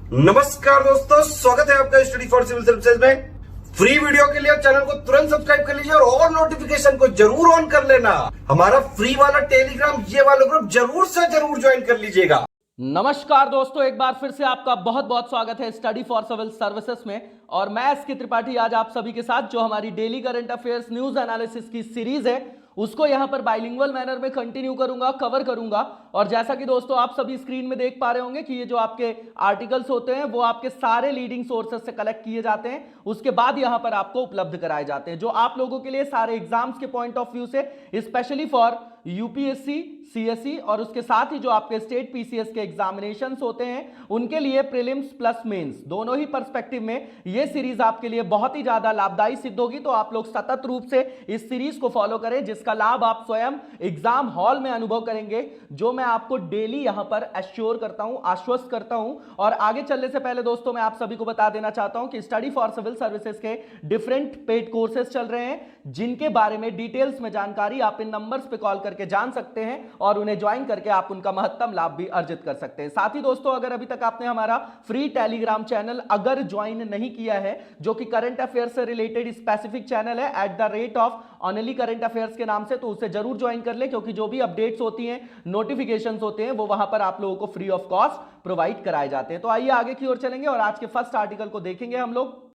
नमस्कार दोस्तों, स्वागत है आपका स्टडी फॉर सिविल सर्विसेज में। फ्री वीडियो के लिए चैनल को तुरंत सब्सक्राइब कर लीजिए और नोटिफिकेशन को जरूर ऑन कर लेना। हमारा फ्री वाला टेलीग्राम ये वाला ग्रुप जरूर से जरूर ज्वाइन कर लीजिएगा। नमस्कार दोस्तों, एक बार फिर से आपका बहुत बहुत स्वागत है स्टडी फॉर सिविल सर्विसेज में। और मैं एस के त्रिपाठी आज आप सभी के साथ जो हमारी daily current affairs news analysis की सीरीज है उसको यहां पर बाइलिंगुअल मैनर में कंटिन्यू करूंगा, कवर करूंगा। और जैसा कि दोस्तों आप सभी स्क्रीन में देख पा रहे होंगे कि ये जो आपके आर्टिकल्स होते हैं वो आपके सारे लीडिंग सोर्सेस से कलेक्ट किए जाते हैं, उसके बाद यहां पर आपको उपलब्ध कराए जाते हैं, जो आप लोगों के लिए सारे एग्जाम्स के पॉइंट ऑफ व्यू से स्पेशली फॉर यूपीएससी, सीएसई और उसके साथ ही जो आपके स्टेट पीसीएस के एग्जामिनेशंस होते हैं उनके लिए प्रीलिम्स प्लस मेंस दोनों ही पर्सपेक्टिव में ये सीरीज आपके लिए बहुत ही ज्यादा लाभदायी सिद्ध होगी। तो आप लोग सतत रूप से इस सीरीज को फॉलो करें, जिसका लाभ आप स्वयं एग्जाम हॉल में अनुभव करेंगे, जो मैं आपको डेली यहां पर एश्योर करता हूं, आश्वस्त करता हूं। और आगे चलने से पहले दोस्तों मैं आप सभी को बता देना चाहता हूं कि स्टडी फॉर सिविल सर्विसेज के डिफरेंट पेड कोर्सेज चल रहे हैं, जिनके बारे में डिटेल्स में जानकारी आप इन नंबर्स पे कॉल करके जान सकते हैं और उन्हें ज्वाइन करके आप उनका महत्तम लाभ भी अर्जित कर सकते हैं। साथ ही दोस्तों अगर अभी तक आपने हमारा फ्री टेलीग्राम चैनल अगर ज्वाइन नहीं किया है, जो कि करंट अफेयर से रिलेटेड स्पेसिफिक चैनल है @ऑनली करंट अफेयर्स के नाम से, तो उसे जरूर ज्वाइन कर ले, क्योंकि जो भी अपडेट्स होती हैं, नोटिफिकेशंस होते हैं, वो वहां पर आप लोगों को फ्री ऑफ कॉस्ट प्रोवाइड कराए जाते हैं। तो आइए आगे की ओर चलेंगे और आज के फर्स्ट आर्टिकल को देखेंगे हम लोग।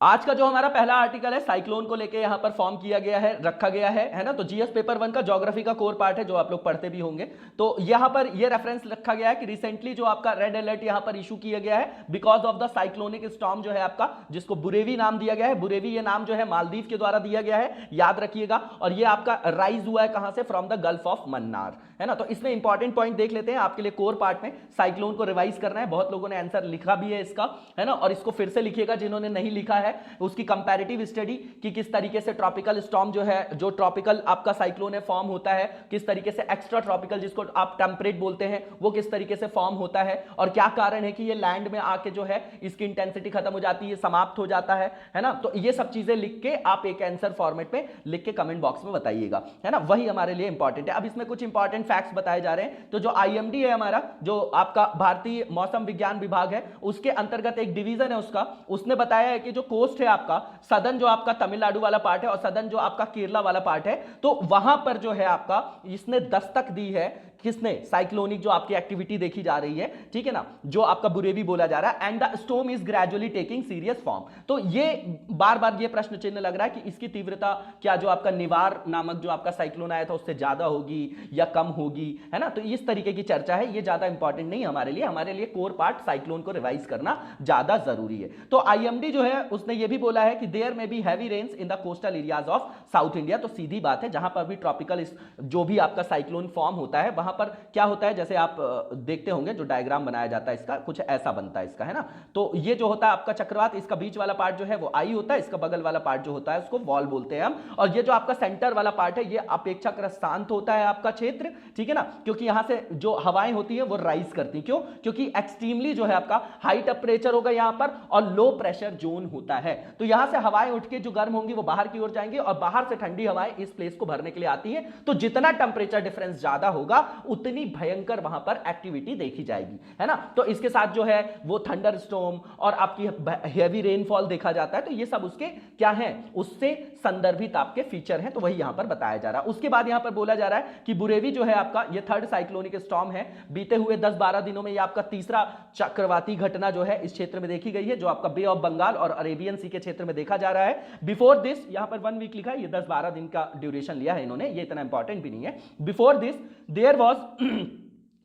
आज का जो हमारा पहला आर्टिकल है साइक्लोन को लेके यहां पर फॉर्म किया गया है, रखा गया है ना। तो जीएस पेपर 1 का ज्योग्राफी का कोर पार्ट है, जो आप लोग पढ़ते भी होंगे। तो यहां पर ये रेफरेंस रखा गया है कि रिसेंटली जो आपका रेड अलर्ट यहां पर इशू किया गया है because of the cyclonic storm जो है आपका, जिसको बुरेवी नाम दिया गया है। बुरेवी ये नाम जो है मालदीव के द्वारा दिया गया है, याद रखिएगा। और ये आपका राइज हुआ है कहां से? From the gulf of Mannar, है ना। तो इसमें इंपॉर्टेंट पॉइंट देख लेते हैं आपके लिए कोर पार्ट में। साइक्लोन को रिवाइज करना है, बहुत लोगों ने आंसर लिखा भी है इसका, है ना। और इसको फिर से लिखिएगा जिन्होंने नहीं लिखा है, उसकी कंपैरेटिव स्टडी कि किस तरीके से ट्रॉपिकल स्टॉर्म जो है, जो ट्रॉपिकल आपका साइक्लोन है फॉर्म होता है, किस तरीके से एक्स्ट्रा ट्रॉपिकल जिसको आप टेम्परेट बोलते हैं वो किस तरीके से फॉर्म होता है, और क्या कारण है कि ये लैंड में आके जो है इसकी इंटेंसिटी खत्म हो जाती है, समाप्त हो जाता है ना। तो ये सब चीजें लिख के आप एक आंसर फॉर्मेट में लिख के कमेंट बॉक्स में बताइएगा, है ना। वही हमारे लिए इंपॉर्टेंट है। अब इसमें कुछ इंपॉर्टेंट फैक्ट्स बताए जा रहे हैं। तो जो आईएमडी है हमारा, जो आपका भारतीय मौसम विज्ञान विभाग है, उसके अंतर्गत एक डिवीजन है उसका, उसने बताया है कि जो कोस्ट है आपका, सदन जो आपका तमिलनाडु वाला पार्ट है और सदन जो आपका केरला वाला पार्ट है, तो वहां पर जो है आपका इसने दस्तक दी है किसने? साइक्लोनिक जो आपकी एक्टिविटी देखी जा रही है, ठीक है ना, जो आपका बुरेवी बोला जा रहा है। And the storm is gradually taking serious form. तो ये बार बार ये प्रश्न चिन्ह लग रहा है कि इसकी तीव्रता क्या जो आपका निवार नामक जो आपका साइक्लोन आया था उससे ज्यादा होगी या कम होगी, है ना। तो इस तरीके की चर्चा है, ये ज्यादा इंपॉर्टेंट नहीं हमारे लिए कोर पार्ट साइक्लोन को रिवाइज करना ज्यादा जरूरी है। तो आईएमडी जो है उसने ये भी बोला है कि there may be heavy rains in the coastal areas of south India. तो सीधी बात है, जहां पर भी ट्रॉपिकल जो भी आपका साइक्लोन फॉर्म होता है वहां पर क्या होता है, जैसे आप देखते होंगे जो डायग्राम बनाया जाता है इसका कुछ ऐसा बनता है इसका, है ना। तो ये जो होता है आपका चक्रवात, इसका बीच वाला पार्ट जो है वो आई होता है, इसका बगल वाला पार्ट जो होता है उसको वॉल बोलते हैं हम। और ये जो आपका सेंटर वाला पार्ट है ये अपेक्षाकृत शांत होता है आपका क्षेत्र, ठीक है ना, क्योंकि यहां से जो हवाएं होती है वो राइज करती हैं। क्यों? क्योंकि एक्सट्रीमली जो है आपका हाई टेम्परेचर होगा यहां पर और लो प्रेशर जोन होता है। तो यहां से हवाएं उठ के जो गर्म होंगी वो बाहर की ओर जाएंगी और बाहर से ठंडी हवाएं इस प्लेस को भरने के लिए आती है। तो जितना टेम्परेचर डिफरेंस ज्यादा होगा उतनी भयंकर वहां पर एक्टिविटी देखी जाएगी, है ना। तो इसके साथ जो है वो थंडर स्टॉर्म और आपकी हेवी रेनफॉल देखा जाता है। तो ये सब उसके क्या है, उससे संदर्भित आपके फीचर हैं। तो वही यहां पर बताया जा रहा है। उसके बाद यहां पर बोला जा रहा है कि बुरेवी जो है आपका ये थर्ड साइक्लोनिक स्टॉर्म है। बीते हुए 10-12 दिनों में ये आपका तीसरा चक्रवाती घटना जो है इस क्षेत्र में देखी गई है, जो आपका बे ऑफ बंगाल और अरेबियन सी के क्षेत्र में देखा जा रहा है। बिफोर दिस यहां पर 1 वीक लिखा है, ये 10-12 दिन का ड्यूरेशन लिया है इन्होंने, ये इतना इंपॉर्टेंट भी नहीं है। Before this there was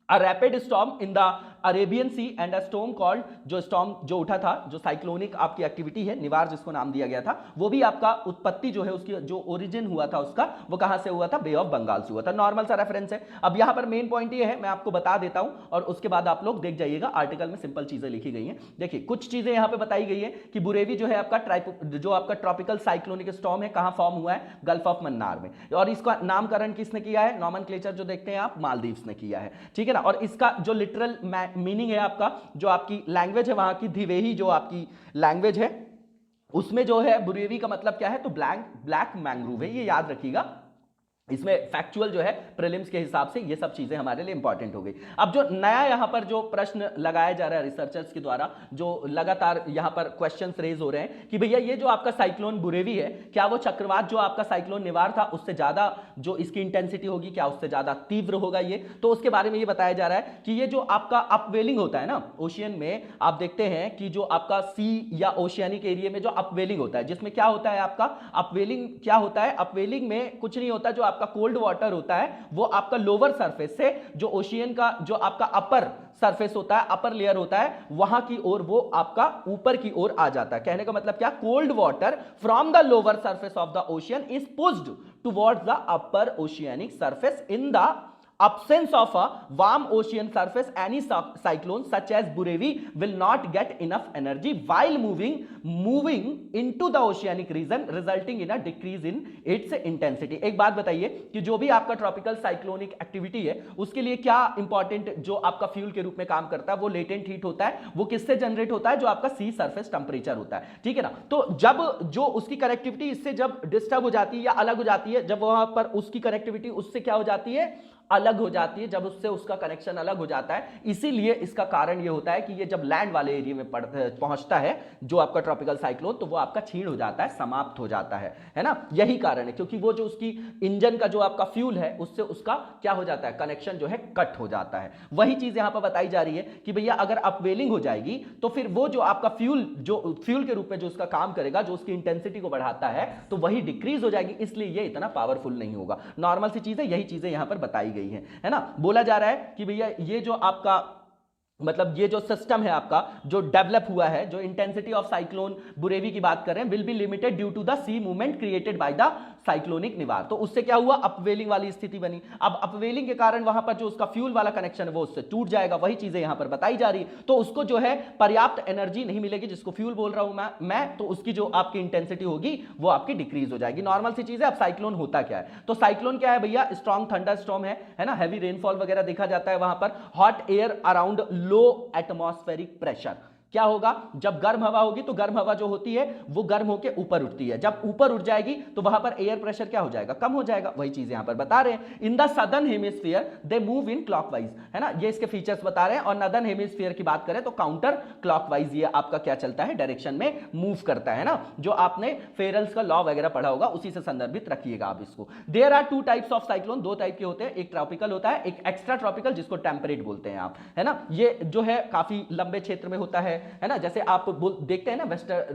a rapid storm in the Arabian sea and a storm called, जो स्टॉर्म जो उठा था, जो साइक्लोनिक आपकी एक्टिविटी है, निवार जिसको नाम दिया गया था, वो भी आपका उत्पत्ति जो है उसकी जो ओरिजिन हुआ था उसका, वो कहां से हुआ था? बे ऑफ बंगाल से हुआ था। नॉर्मल सा रेफरेंस है। अब यहां पर मेन पॉइंट ये है, मैं आपको बता देता हूं और उसके बाद आप लोग देख जाइएगा, आर्टिकल में सिंपल चीजें लिखी गई हैं। देखिए कुछ चीजें यहां पे बताई गई है कि बुरेवी जो है आपका जो आपका ट्रॉपिकल साइक्लोनिक स्टॉर्म है कहां फॉर्म हुआ है? गल्फ ऑफ मन्नार में। और इसका नामकरण किसने किया है? नॉमेनक्लेचर जो देखते हैं आप, मालदीव्स ने किया है, ठीक है ना। और इसका जो लिटरल मीनिंग है आपका, जो आपकी लैंग्वेज है वहां की धिवेही जो आपकी लैंग्वेज है, उसमें जो है बुरेवी का मतलब क्या है? तो ब्लैक मैंग्रोव है, ये याद रखिएगा। इसमें फैक्चुअल जो है प्रीलिम्स के हिसाब से ये सब चीजें हमारे लिए इंपॉर्टेंट हो गई। अब जो नया यहां पर जो प्रश्न लगाया जा रहा है रिसर्चर्स के द्वारा, जो लगातार यहां पर क्वेश्चंस रेज हो रहे हैं कि भैया ये जो आपका साइक्लोन बुरेवी है, क्या वो चक्रवात जो आपका साइक्लोन निवार था उससे ज्यादा जो इसकी इंटेंसिटी होगी, क्या उससे ज्यादा तीव्र होगा ये? तो उसके बारे में ये बताया जा रहा है कि ये जो आपका अपवेलिंग होता है ना ओशियन में, आप देखते हैं कि जो आपका सी या ओशियानिक एरिया में जो अपवेलिंग होता है, जिसमें क्या होता है आपका अपवेलिंग, क्या होता है अपवेलिंग में कुछ नहीं होता, जो आपका कोल्ड वाटर होता है वो आपका लोअर सरफेस से जो ओशियन का जो आपका अपर सरफेस होता है, अपर लेयर होता है, वहां की ओर वो आपका ऊपर की ओर आ जाता है। कहने का मतलब क्या, cold water from the lower surface of the ocean is pushed towards the upper oceanic surface in the absence of a warm ocean surface. Any cyclone such as Burevi will not get enough energy while moving into the oceanic region, resulting in a decrease in its intensity. एक बात बताइए कि जो भी आपका tropical cyclonic activity है उसके लिए क्या इंपॉर्टेंट जो आपका फ्यूल के रूप में काम करता है, वो लेटेंट हीट होता है। वो किससे जनरेट होता है, जो आपका सी सरफेस टेम्परेचर होता है, ठीक है ना। तो जब जो उसकी कनेक्टिविटी इससे जब डिस्टर्ब हो जाती है या अलग हो जाती है, जब वहां पर उसकी कनेक्टिविटी उससे क्या हो जाती है, अलग हो जाती है, जब उससे उसका कनेक्शन अलग हो जाता है, इसीलिए इसका कारण ये होता है कि ये जब लैंड वाले एरिया में पहुंचता है जो आपका ट्रॉपिकल साइक्लोन, तो वो आपका क्षीण हो जाता है, समाप्त हो जाता है ना। यही कारण है, क्योंकि वो जो उसकी इंजन का जो आपका फ्यूल है उससे उसका क्या हो जाता है, कनेक्शन जो है कट हो जाता है। वही चीज यहां पर बताई जा रही है कि भैया अगर अपवेलिंग हो जाएगी तो फिर वो जो आपका फ्यूल के रूप में जो उसका काम करेगा, जो उसकी इंटेंसिटी को बढ़ाता है, तो वही डिक्रीज हो जाएगी, इसलिए ये इतना पावरफुल नहीं होगा। नॉर्मल सी चीजें, यही चीजें यहां पर बताई गई है ना। बोला जा रहा है कि भैया ये जो आपका मतलब ये जो सिस्टम है आपका जो डेवलप हुआ है, जो इंटेंसिटी ऑफ साइक्लोन बुरेवी की बात कर रहे हैं, will be limited due to the sea movement created by the cyclonic Nivar. तो उससे क्या हुआ, अपवेलिंग वाली स्थिति बनी। अब अपवेलिंग के कारण वहां पर जो उसका फ्यूल वाला कनेक्शन है वो उससे टूट जाएगा। वही चीजें यहां पर बताई जा रही है। तो उसको जो है पर्याप्त एनर्जी नहीं मिलेगी, जिसको फ्यूल बोल रहा हूं मैं, तो उसकी जो आपकी इंटेंसिटी होगी वो आपकी डिक्रीज हो जाएगी। नॉर्मल सी चीज है। अब साइक्लोन होता क्या है, तो साइक्लोन क्या है भैया, स्ट्रॉन्ग थंडर स्टॉर्म है ना, हैवी रेनफॉल वगैरह देखा जाता है वहां पर, हॉट एयर अराउंड लो एटमॉस्फेरिक प्रेशर। क्या होगा, जब गर्म हवा होगी तो गर्म हवा जो होती है वो गर्म होकर ऊपर उठती है, जब ऊपर उठ जाएगी तो वहां पर एयर प्रेशर क्या हो जाएगा, कम हो जाएगा। वही चीज यहां पर बता रहे हैं। In the southern hemisphere they move in clockwise, है ना, ये इसके फीचर्स बता रहे हैं। और नदर्न हेमिस्फीयर की बात करें तो काउंटर क्लॉकवाइज ये आपका क्या चलता है, डायरेक्शन में मूव करता है ना। जो आपने फेरल्स का लॉ वगैरह पढ़ा होगा उसी से संदर्भित रखिएगा आप इसको। There are two types of cyclone, दो टाइप के होते हैं, एक ट्रॉपिकल होता है, एक एक्स्ट्रा ट्रॉपिकल जिसको टेम्परेट बोलते हैं आप, है ना। ये जो है काफी लंबे क्षेत्र में होता है ना। जैसे आप देखते हैं ना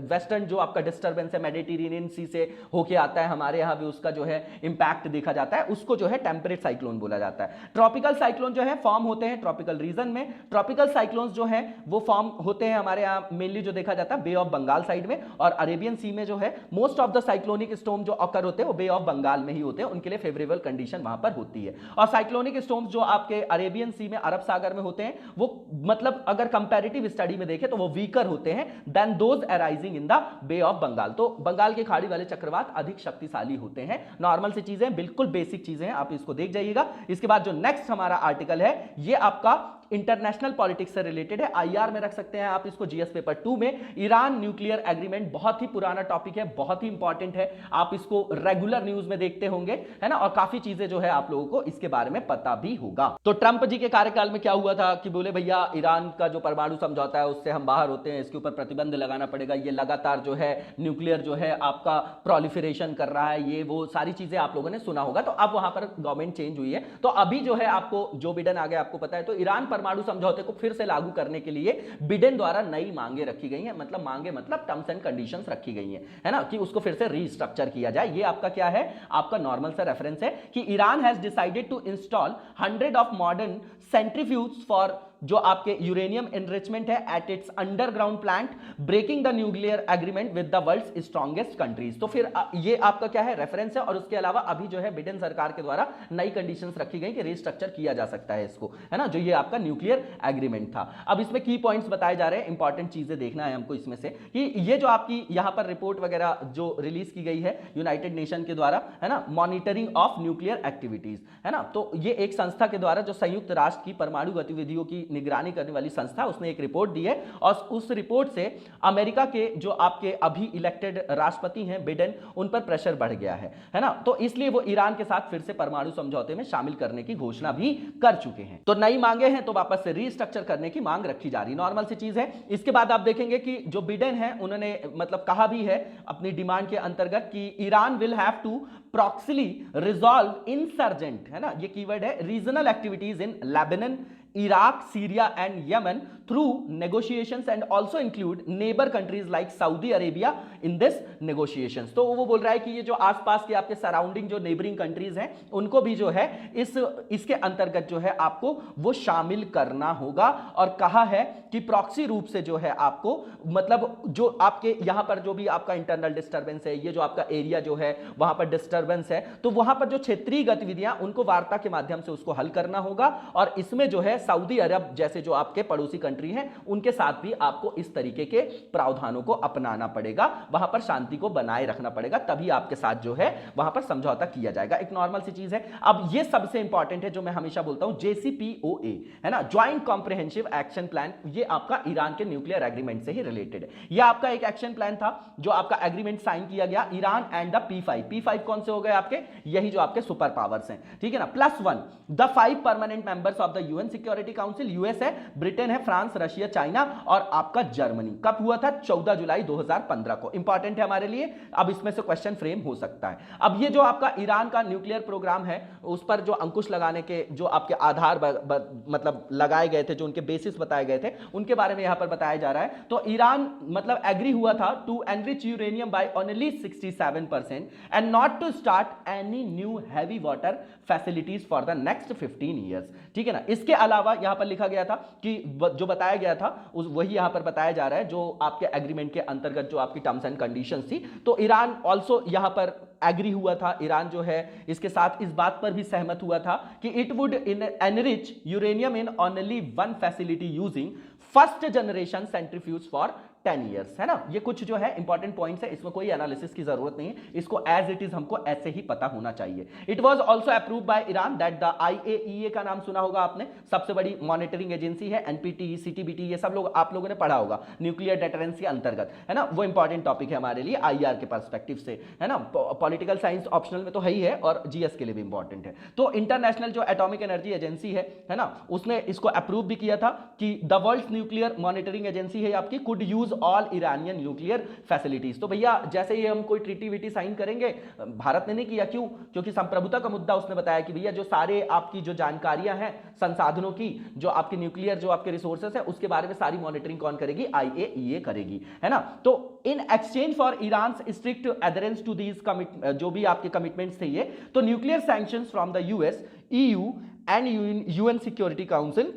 वेस्टर्न जो आपका डिस्टर्बेंस है मेडिटेरेनियन सी से होके आता है, हमारे यहां भी उसका जो है इंपैक्ट देखा जाता है, उसको जो है टेम्परेट साइक्लोन बोला जाता है। ट्रॉपिकल साइक्लोन जो है फॉर्म होते हैं ट्रॉपिकल रीजन में। ट्रॉपिकल साइक्लोन्स जो है वो फॉर्म होते हैं हमारे यहां मेनली जो देखा जाता है बे ऑफ बंगाल साइड में और अरेबियन सी में। जो है most of the cyclonic storm जो अकर होते हैं वो बे ऑफ बंगाल में ही होते हैं, उनके लिए फेवरेबल कंडीशन वहां पर होती है। और साइक्लोनिक स्टॉर्म्स जो आपके अरेबियन सी में, अरब सागर में होते हैं, वो मतलब अगर कंपैरेटिव स्टडी में देखें तो वो वीकर होते हैं than those arising in the Bay of Bengal। तो बंगाल की खाड़ी वाले चक्रवात अधिक शक्तिशाली होते हैं। नॉर्मल सी चीजें, बिल्कुल बेसिक चीजें हैं, आप इसको देख जाइएगा। इसके बाद जो नेक्स्ट हमारा आर्टिकल है ये आपका इंटरनेशनल पॉलिटिक्स से रिलेटेड है, आईआर में रख सकते हैं आप इसको, जीएस पेपर 2 में। ईरान न्यूक्लियर एग्रीमेंट बहुत ही पुराना टॉपिक है, बहुत ही इंपॉर्टेंट है, आप इसको रेगुलर न्यूज में देखते होंगे, है ना। और काफी चीजें जो है आप लोगों को इसके बारे में पता भी होगा। तो ट्रंप जी के कार्यकाल में क्या हुआ था कि बोले भैया ईरान का जो परमाणु समझौता है उससे हम बाहर होते हैं, इसके ऊपर प्रतिबंध लगाना पड़ेगा, ये लगातार जो है न्यूक्लियर जो है आपका प्रोलिफरेशन कर रहा है, ये वो सारी चीजें आप लोगों ने सुना होगा। तो अब वहां पर गवर्नमेंट चेंज हुई है, तो अभी जो है आपको जो बिडेन आ गया आपको पता है। तो ईरान परमाणु समझौते को फिर से लागू करने के लिए बिडेन द्वारा नई मांगे रखी गई हैं, मतलब मांगे मतलब टर्म्स एंड कंडीशंस रखी गई हैं, है ना, कि उसको फिर से रीस्ट्रक्चर किया जाए। ये आपका क्या है, आपका नॉर्मल सा रेफरेंस है कि Iran has decided to install 100 of modern centrifuge for जो आपके यूरेनियम एनरिचमेंट है at its underground plant, breaking the nuclear agreement with the world's strongest countries. तो फिर ये आपका क्या है, रेफरेंस है। और उसके अलावा अभी जो है बिडेन सरकार के द्वारा नई कंडीशंस रखी गई कि रीस्ट्रक्चर किया जा सकता है इसको, है ना, जो ये आपका न्यूक्लियर एग्रीमेंट था। अब इसमें की पॉइंट्स बताए जा रहे हैं, इंपॉर्टेंट चीजें देखना है हमको इसमें से कि ये जो आपकी यहां पर रिपोर्ट वगैरह जो रिलीज की गई है यूनाइटेड नेशन के द्वारा, है ना, मॉनिटरिंग ऑफ न्यूक्लियर एक्टिविटीज, है ना। तो ये एक संस्था के द्वारा जो संयुक्त राष्ट्र की परमाणु गतिविधियों की निगरानी करने वाली संस्था, उसने एक रिपोर्ट दी है और उस रिपोर्ट से अमेरिका के जो आपके अभी इलेक्टेड राष्ट्रपति हैं बिडेन, उन पर प्रेशर बढ़ गया है ना। तो इसलिए वो ईरान के साथ फिर से परमाणु समझौते में शामिल करने की घोषणा भी कर चुके हैं। तो नई मांगे हैं तो वापस से रीस्ट्रक्चर करने की मांग रखी जा रही, नॉर्मल सी चीज है। इसके बाद आप देखेंगे कि जो बिडेन है उन्होंने मतलब कहा भी है अपनी डिमांड के अंतर्गत कि Iran will have to proxily resolve insurgent, है ना, ये कीवर्ड है, regional activities in Lebanon, Iraq, Syria and Yemen through negotiations and also include neighbor countries like Saudi Arabia in this negotiations। तो वो बोल रहा है कि ये जो आसपास के आपके सराउंडिंग जो नेबरिंग कंट्रीज हैं उनको भी जो है इसके अंतर्गत जो है आपको वो शामिल करना होगा। और कहा है कि प्रॉक्सी रूप से जो है आपको मतलब जो आपके यहां पर जो भी आपका इंटरनल डिस्टर्बेंस है, ये जो आपका एरिया जो है वहां पर डिस्टर्बेंस है, तो वहां पर जो क्षेत्रीय गतिविधियां उनको वार्ता के माध्यम से उसको हल करना होगा। और इसमें जो है सऊदी अरब जैसे जो आपके पड़ोसी कंट्री हैं उनके साथ भी आपको इस तरीके के प्रावधानों को अपनाना पड़ेगा, वहां पर शांति को बनाए रखना पड़ेगा, तभी आपके साथ जो है वहां पर समझौता किया जाएगा। एक नॉर्मल सी चीज है। अब ये सबसे इंपॉर्टेंट है जो मैं हमेशा बोलता हूं, JCPOA है ना, ज्वाइंट कॉम्प्रिहेंसिव एक्शन प्लान, ये आपका ईरान के न्यूक्लियर एग्रीमेंट से ही रिलेटेड है। यह आपका एक एक्शन प्लान था जो आपका एग्रीमेंट साइन किया गया ईरान एंड द P5 कौन से हो गए आपके, यही जो आपके सुपर पावर्स हैं, ठीक है ना, +1 the 5 permanent members of the UN security council, US है, ब्रिटेन है, फ्रांस, रशिया, चाइना और आपका जर्मनी। कब हुआ था? 14 जुलाई 2015 को। इंपॉर्टेंट है हमारे लिए, अब इसमें से क्वेश्चन फ्रेम हो सकता है। अब ये जो आपका ईरान का न्यूक्लियर प्रोग्राम है उस पर जो अंकुश लगाने के जो आपके आधार मतलब लगाए गए थे, जो उनके बेसिस बताए गए थे, उनके बारे में यहां पर बताया जा रहा है। तो ईरान मतलब एग्री हुआ था to enrich uranium by only 67% and not to start any new heavy water facilities for the next 15 years, ठीक है ना। इसके अलावा यहां पर लिखा गया था कि जो बताया गया था वही यहां पर बताया जा रहा है जो आपके एग्रीमेंट के अंतर्गत जो आपकी टर्म्स एंड कंडीशंस थी। तो ईरान ऑल्सो यहां पर एग्री हुआ था, ईरान जो है इसके साथ इस बात पर भी सहमत हुआ था कि it would enrich uranium in only one facility using first generation centrifuge for 10 years, है ना। ये कुछ जो है इंपॉर्टेंट पॉइंट्स है, इसमें कोई एनालिसिस की जरूरत नहीं है, इसको एज इट इज हमको ऐसे ही पता होना चाहिए। It was also approved by Iran that the IAEA का नाम सुना होगा आपने, सबसे बड़ी मॉनिटरिंग एजेंसी है, NPT, CTBT, ये सब लोग आप लोगों ने पढ़ा होगा, न्यूक्लियर डेटरेंस के अंतर्गत, है ना। वो इंपॉर्टेंट टॉपिक है हमारे लिए IR के पर्सपेक्टिव से, है ना। पॉलिटिकल साइंस ऑप्शनल में तो है ही है और GS के लिए भी इंपॉर्टेंट है। तो इंटरनेशनल जो एटॉमिक एनर्जी एजेंसी है ना, उसने इसको अप्रूव भी किया था कि the world nuclear monitoring agency है आपकी, could use all Iranian nuclear facilities. तो भैया जैसे ही हम कोई ट्रीटी वीटी साइन करेंगे, भारत ने नहीं किया, क्यों? क्योंकि संप्रभुता का मुद्दा उसने बताया कि भैया जो सारे आपकी जो जानकारियां हैं संसाधनों की, जो आपके न्यूक्लियर जो आपके रिसोर्सेस है उसके बारे में सारी मॉनिटरिंग कौन करेगी? IAEA करेगी, है ना। तो in exchange for Iran strict adherence to these जो भी आपके कमिटमेंट्स थे ये, तो nuclear sanctions from the US, EU and UN security council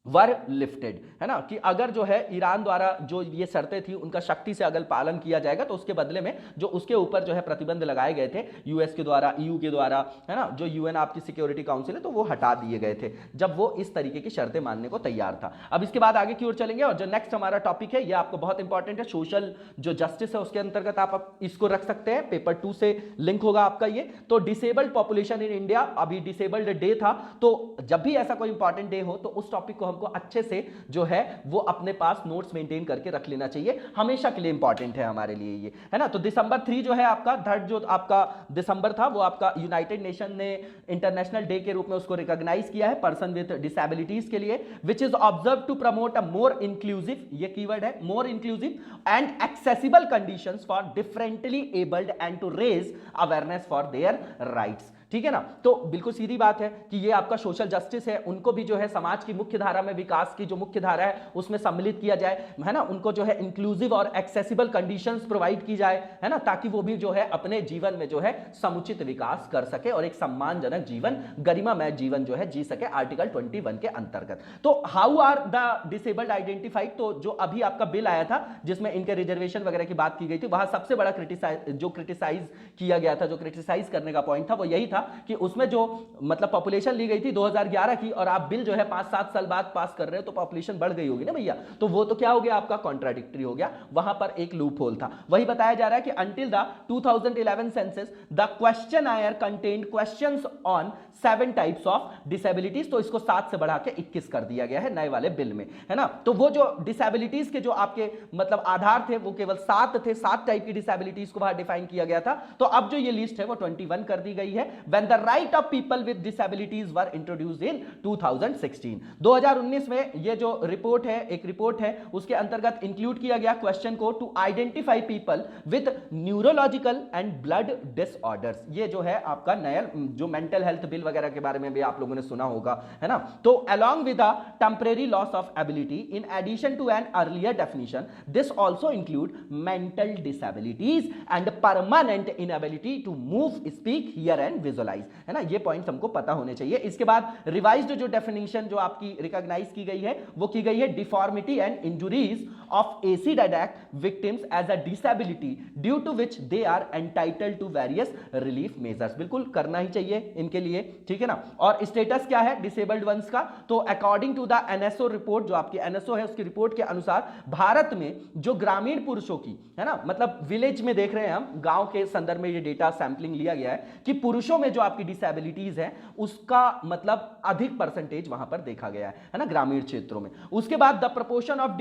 were lifted, है ना, कि अगर जो है ईरान द्वारा जो ये शर्तें थी उनका शक्ति से अगर पालन किया जाएगा तो उसके बदले में जो उसके ऊपर जो है प्रतिबंध लगाए गए थे US के द्वारा, EU के द्वारा, है ना, जो UN आपकी सिक्योरिटी काउंसिल है, तो वो हटा दिए गए थे जब वो इस तरीके की शर्तें मानने को तैयार था। अब इसके बाद आगे की ओर चलेंगे और जो नेक्स्ट हमारा टॉपिक है ये आपको बहुत इंपॉर्टेंट है, सोशल जो जस्टिस है उसके अंतर्गत आप इसको रख सकते हैं, पेपर 2 से लिंक होगा आपका ये। तो डिसेबल्ड पॉपुलेशन इन इंडिया, अभी डिसेबल्ड डे था, तो जब भी ऐसा कोई इंपॉर्टेंट डे हो तो उस टॉपिक को हमको अच्छे से जो है वो अपने पास नोट्स मेंटेन करके रख लेना चाहिए, हमेशा के लिए इंपॉर्टेंट है हमारे लिए ये, है ना। तो दिसंबर 3 जो है आपका, थर्ड जो आपका दिसंबर था वो आपका यूनाइटेड नेशन ने इंटरनेशनल डे के रूप में उसको रिकॉग्नाइज किया है पर्सन विद डिसेबिलिटीज के लिए, which is observe to promote a more inclusive, ये कीवर्ड है, more inclusive and accessible conditions for differently abled and to raise awareness for their rights, ठीक है ना। तो बिल्कुल सीधी बात है कि ये आपका सोशल जस्टिस है, उनको भी जो है समाज की मुख्य धारा में, विकास की जो मुख्य धारा है उसमें सम्मिलित किया जाए, है ना, उनको जो है इंक्लूसिव और एक्सेसिबल कंडीशंस प्रोवाइड की जाए, है ना, ताकि वो भी जो है अपने जीवन में जो है समुचित विकास कर सके और एक सम्मानजनक जीवन, गरिमामय जीवन जो है जी सके, आर्टिकल 21 के अंतर्गत। तो how are the disabled identified, तो जो अभी आपका बिल आया था जिसमें इनके रिजर्वेशन वगैरह की बात की गई थी, वहां सबसे बड़ा क्रिटिसाइज किया गया था, जो क्रिटिसाइज करने का पॉइंट था वो यही था था कि उसमें जो मतलब पॉपुलेशन ली गई थी 2011 की, और आप बिल जो है 5-7 साल बाद पास कर रहे हो तो पॉपुलेशन बढ़ गई होगी ना भैया, तो वो तो क्या हो गया आपका कॉन्ट्राडिक्टरी हो गया, वहां पर एक लूप होल था। वही बताया जा रहा है कि until the 2011 census the questionnaire contained questions on 7 types of disabilities, तो इसको 7 से बढ़ा के 21 कर दिया गया है नए वाले बिल में, है ना। तो वो जो डिसेबिलिटीज के जो आपके मतलब आधार थे वो केवल 7 थे, 7 टाइप की डिसेबिलिटीज को वहां डिफाइन किया गया था। तो अब जो ये लिस्ट है वो 21 कर दी गई है। When the right of people with disabilities were introduced इन 2016, 2019 में ये जो रिपोर्ट है, एक रिपोर्ट है, उसके अंतर्गत इंक्लूड किया गया क्वेश्चन को to identify people with neurological and blood disorders. ये जो है आपका नया जो मेंटल हेल्थ बिल वगैरह के बारे में भी आप लोगों ने सुना होगा, है ना। तो along with a temporary loss of ability in addition to an earlier definition, this also include mental disabilities and permanent inability to move, speak, hear and visualize, है ना। ये पॉइंट्स हमको पता होने चाहिए। इसके बाद रिवाइज्ड जो डेफिनेशन जो आपकी रिकॉग्नाइज की गई है वो की गई है deformity and injuries of acid attack victims as a disability due to which they are entitled to various relief measures. बिल्कुल करना ही चाहिए इनके लिए, ठीक है ना। और स्टेटस क्या है डिसेबल्ड वंस का, तो according to the NSO report, जो आपकी एनएसओ है उसकी रिपोर्ट के अनुसार भारत में जो ग्रामीण पुरुषों की, है ना, मतलब विलेज में देख रहे हैं हम, गांव के संदर्भ में ये डेटा सैंपलिंग लिया गया है कि पुरुषों में जो आपकी डिसेबिलिटीज है उसका मतलब अधिक परसेंटेज वहां पर देखा गया है ना, ग्रामीण क्षेत्रों में। उसके बाद the proportion of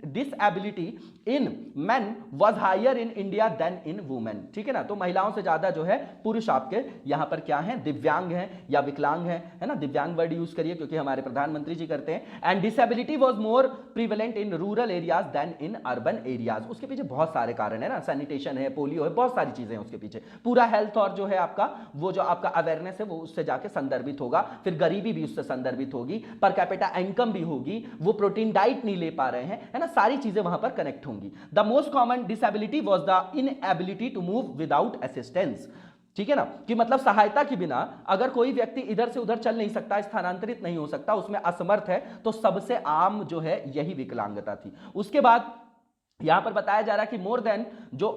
disability in men was higher in India than in women, ठीक है ना। तो महिलाओं से ज्यादा जो है पुरुष आपके यहां पर क्या है, दिव्यांग है या विकलांग है ना, दिव्यांग वर्ड यूज करिए क्योंकि हमारे प्रधानमंत्री जी करते हैं। And disability was more prevalent in rural areas than in urban areas. उसके पीछे बहुत सारे कारण है ना, सैनिटेशन है, पोलियो है, बहुत सारी चीजें हैं उसके पीछे। पूरा हेल्थ और जो है आपका वो जो आपका अवेयरनेस है वो उससे जाके संदर्भित होगा, फिर गरीबी भी उससे संदर्भित होगी, पर कैपिटा इनकम भी होगी, वो प्रोटीन डाइट नहीं ले पा रहे हैं, है ना, सारी चीजें वहां पर कनेक्ट होंगी। The most common disability was the inability to move without assistance, ठीक है ना, कि मतलब सहायता के बिना अगर कोई व्यक्ति इधर से उधर चल नहीं सकता, स्थानांतरित नहीं हो सकता, उसमें असमर्थ है, तो सबसे आम जो है यही विकलांगता थी। उसके बाद यहां पर बताया जा रहा है कि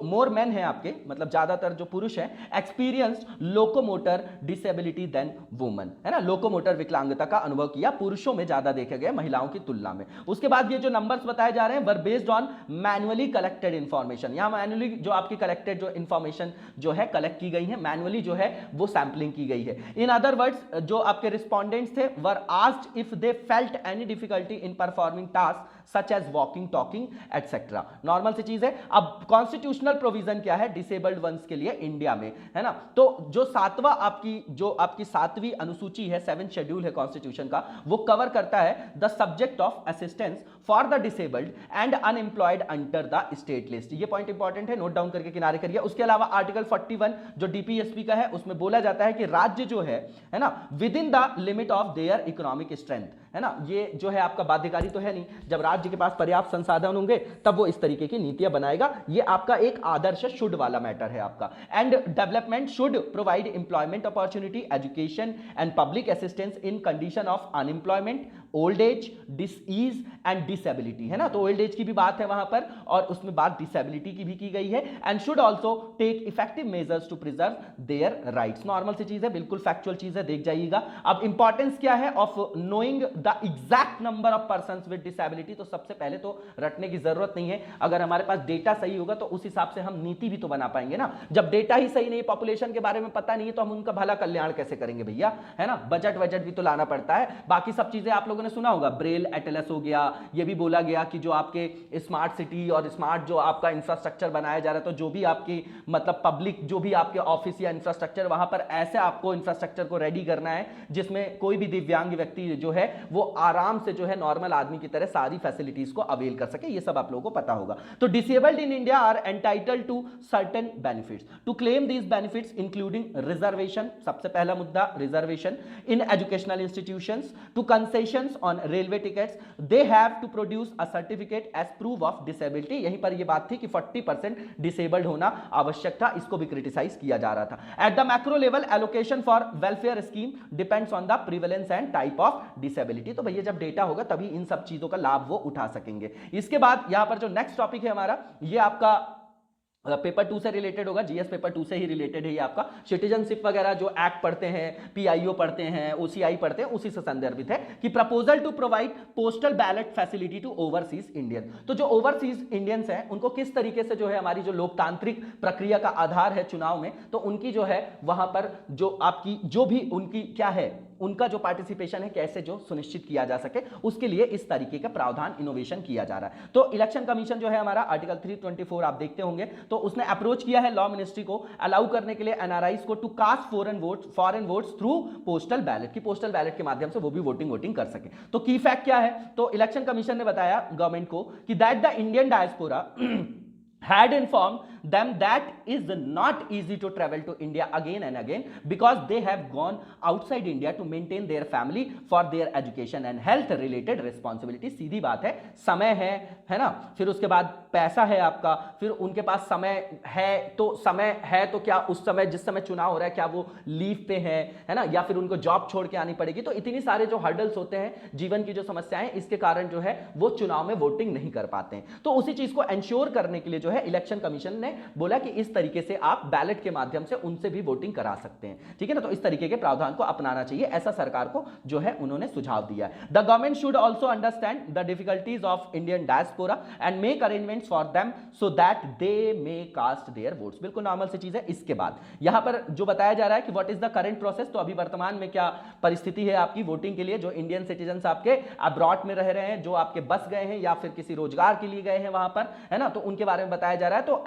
मोर मैन है आपके, मतलब ज्यादातर जो पुरुष है, experienced locomotor disability than woman, है ना, लोकोमोटर विकलांगता का अनुभव किया पुरुषों में ज्यादा देखे गए महिलाओं की तुलना में। उसके बाद ये जो नंबर्स बताए जा रहे हैं were based on manually collected information, यहां मैनुअली जो आपकी कलेक्टेड जो इंफॉर्मेशन जो है कलेक्ट की गई है, मैनुअली जो है वो सैंपलिंग की गई है। इन अदर वर्ड्स जो आपके रिस्पॉन्डेंट्स थे were asked if they felt any difficulty in performing task such as walking, talking etcetera. Normal सी चीज है। अब कॉन्स्टिट्यूशनल प्रोविजन क्या है डिसेबल्ड वंस के लिए इंडिया में, है ना। तो जो आपकी 7वीं अनुसूची है, 7th शेड्यूल है कॉन्स्टिट्यूशन का, वो कवर करता है the subject of assistance for the disabled and unemployed under the state list. ये पॉइंट इंपॉर्टेंट है, नोट डाउन करके किनारे करिए। उसके अलावा आर्टिकल 41 जो डीपीएसपी का है उसमें बोला जाता है कि राज्य जो है ना, with in the limit of their economic strength, है ना, ये जो है आपका बाध्यकारी तो है नहीं, जब राज्य के पास पर्याप्त संसाधन होंगे तब वो इस तरीके की नीतियां बनाएगा। ये आपका एक आदर्श शुड वाला मैटर है आपका। And development should provide employment opportunity, education and public assistance in condition of unemployment, old age, disease and disability, है ना। तो ओल्ड एज की भी बात है वहां पर और उसमें बात डिसेबिलिटी की भी की गई है। And should also take effective measures to preserve their rights. Normal सी चीज है, बिल्कुल फैक्चुअल चीज है, देख जाइएगा। अब इंपॉर्टेंस क्या है of knowing the exact number of persons with disability, तो सबसे पहले तो रटने की जरूरत नहीं है। अगर हमारे पास डेटा सही होगा तो उस हिसाब से हम नीति भी तो बना पाएंगे ना। जब डेटा ही सही नहीं, पॉपुलेशन के बारे में पता नहीं है, तो हम उनका भला कल्याण कैसे करेंगे भैया, है ना। बजट भी तो लाना पड़ता है। बाकी सब चीजें आप लोगों ने सुना होगा, ब्रेल एटलस हो गया, ये भी बोला गया कि जो आपके स्मार्ट सिटी और स्मार्ट जो आपका इंफ्रास्ट्रक्चर बनाया जा रहा है, तो जो भी आपकी मतलब पब्लिक जो भी आपके ऑफिस या इंफ्रास्ट्रक्चर, वहां पर ऐसे आपको इंफ्रास्ट्रक्चर को रेडी करना है जिसमें कोई भी दिव्यांग व्यक्ति जो है वो आराम से जो है नॉर्मल आदमी की तरह सारी फैसिलिटीज को अवेल कर सके। ये सब आप लोगों को पता होगा। तो disabled in India are entitled to certain benefits. To claim these benefits including reservation, सबसे पहला मुद्दा reservation in educational institutions, to concessions on railway tickets, they have to produce a certificate as proof of disability. यहीं पर ये बात थी कि 40% disabled होना आवश्यक था, इसको भी क्रिटिसाइज किया जा रहा था। At the macro level allocation for welfare scheme depends on the prevalence and type of disability. तो भैया जब डेटा होगा तभी इन सब चीजों का लाभ वो उठा सकेंगे। इसके बाद यहां पर जो नेक्स्ट टॉपिक है हमारा, ये आपका पेपर 2 से रिलेटेड होगा, जीएस पेपर 2 से ही रिलेटेड है ये आपका। सिटीजनशिप वगैरह जो एक्ट पढ़ते हैं, पीआईओ पढ़ते हैं, ओसीआई पढ़ते हैं, उसी से संदर्भित है कि proposal to provide postal ballot facility to overseas Indian. तो जो ओवरसीज इंडियंस हैं उनको किस तरीके से जो है हमारी जो लोकतांत्रिक प्रक्रिया का आधार है चुनाव में, तो उनकी जो है वहां पर जो आपकी जो भी उनकी क्या है, उनका जो पार्टिसिपेशन है कैसे जो सुनिश्चित किया जा सके, उसके लिए इस तरीके का प्रावधान इनोवेशन किया जा रहा है। तो इलेक्शन कमीशन जो है हमारा आर्टिकल 324 आप देखते होंगे, तो उसने अप्रोच किया है लॉ मिनिस्ट्री को अलाउ करने के लिए एनआरआईज को to cast foreign votes through postal ballot, की पोस्टल बैलेट के माध्यम से वो भी वोटिंग कर सके। तो की फैक्ट क्या है, तो इलेक्शन कमीशन ने बताया गवर्नमेंट को कि that the Indian diaspora had informed them that is not easy to travel to India again and again because they have gone outside India to maintain their family for their education and health related responsibility। सीधी बात है, समय है ना, फिर उसके बाद पैसा है आपका, फिर उनके पास समय है तो क्या उस समय जिस समय चुनाव हो रहा है क्या वो लीव पे है ना, या फिर उनको जॉब छोड़ के आनी पड़ेगी। तो इतनी सारे जो हर्डल्स होते हैं, जीवन की जो समस्याएं, इसके कारण जो है वो चुनाव में वोटिंग नहीं कर पाते हैं। तो उसी चीज को एंश्योर करने के लिए जो है इलेक्शन कमीशन ने बोला कि इस तरीके से आप बैलेट के माध्यम से उनसे भी वोटिंग करा सकते हैं, ठीक है ना। तो इस तरीके के प्रावधान को अपनाना चाहिए, ऐसा सरकार को जो है उन्होंने सुझाव दिया है। The government should also understand the difficulties of Indian diaspora and make arrangements for them so that they may cast their votes. बिल्कुल नॉर्मल सी चीज है। इसके बाद यहां पर जो बताया जा रहा है कि what is the current process, तो अभी वर्तमान में क्या परिस्थिति है आपकी वोटिंग के लिए, जो इंडियन सिटीजन आपके अब्रॉड में रह रहे हैं, जो आपके बस गए हैं या फिर किसी रोजगार के लिए गए हैं वहां पर, है ना, तो उनके बारे में बताया जा रहा है। तो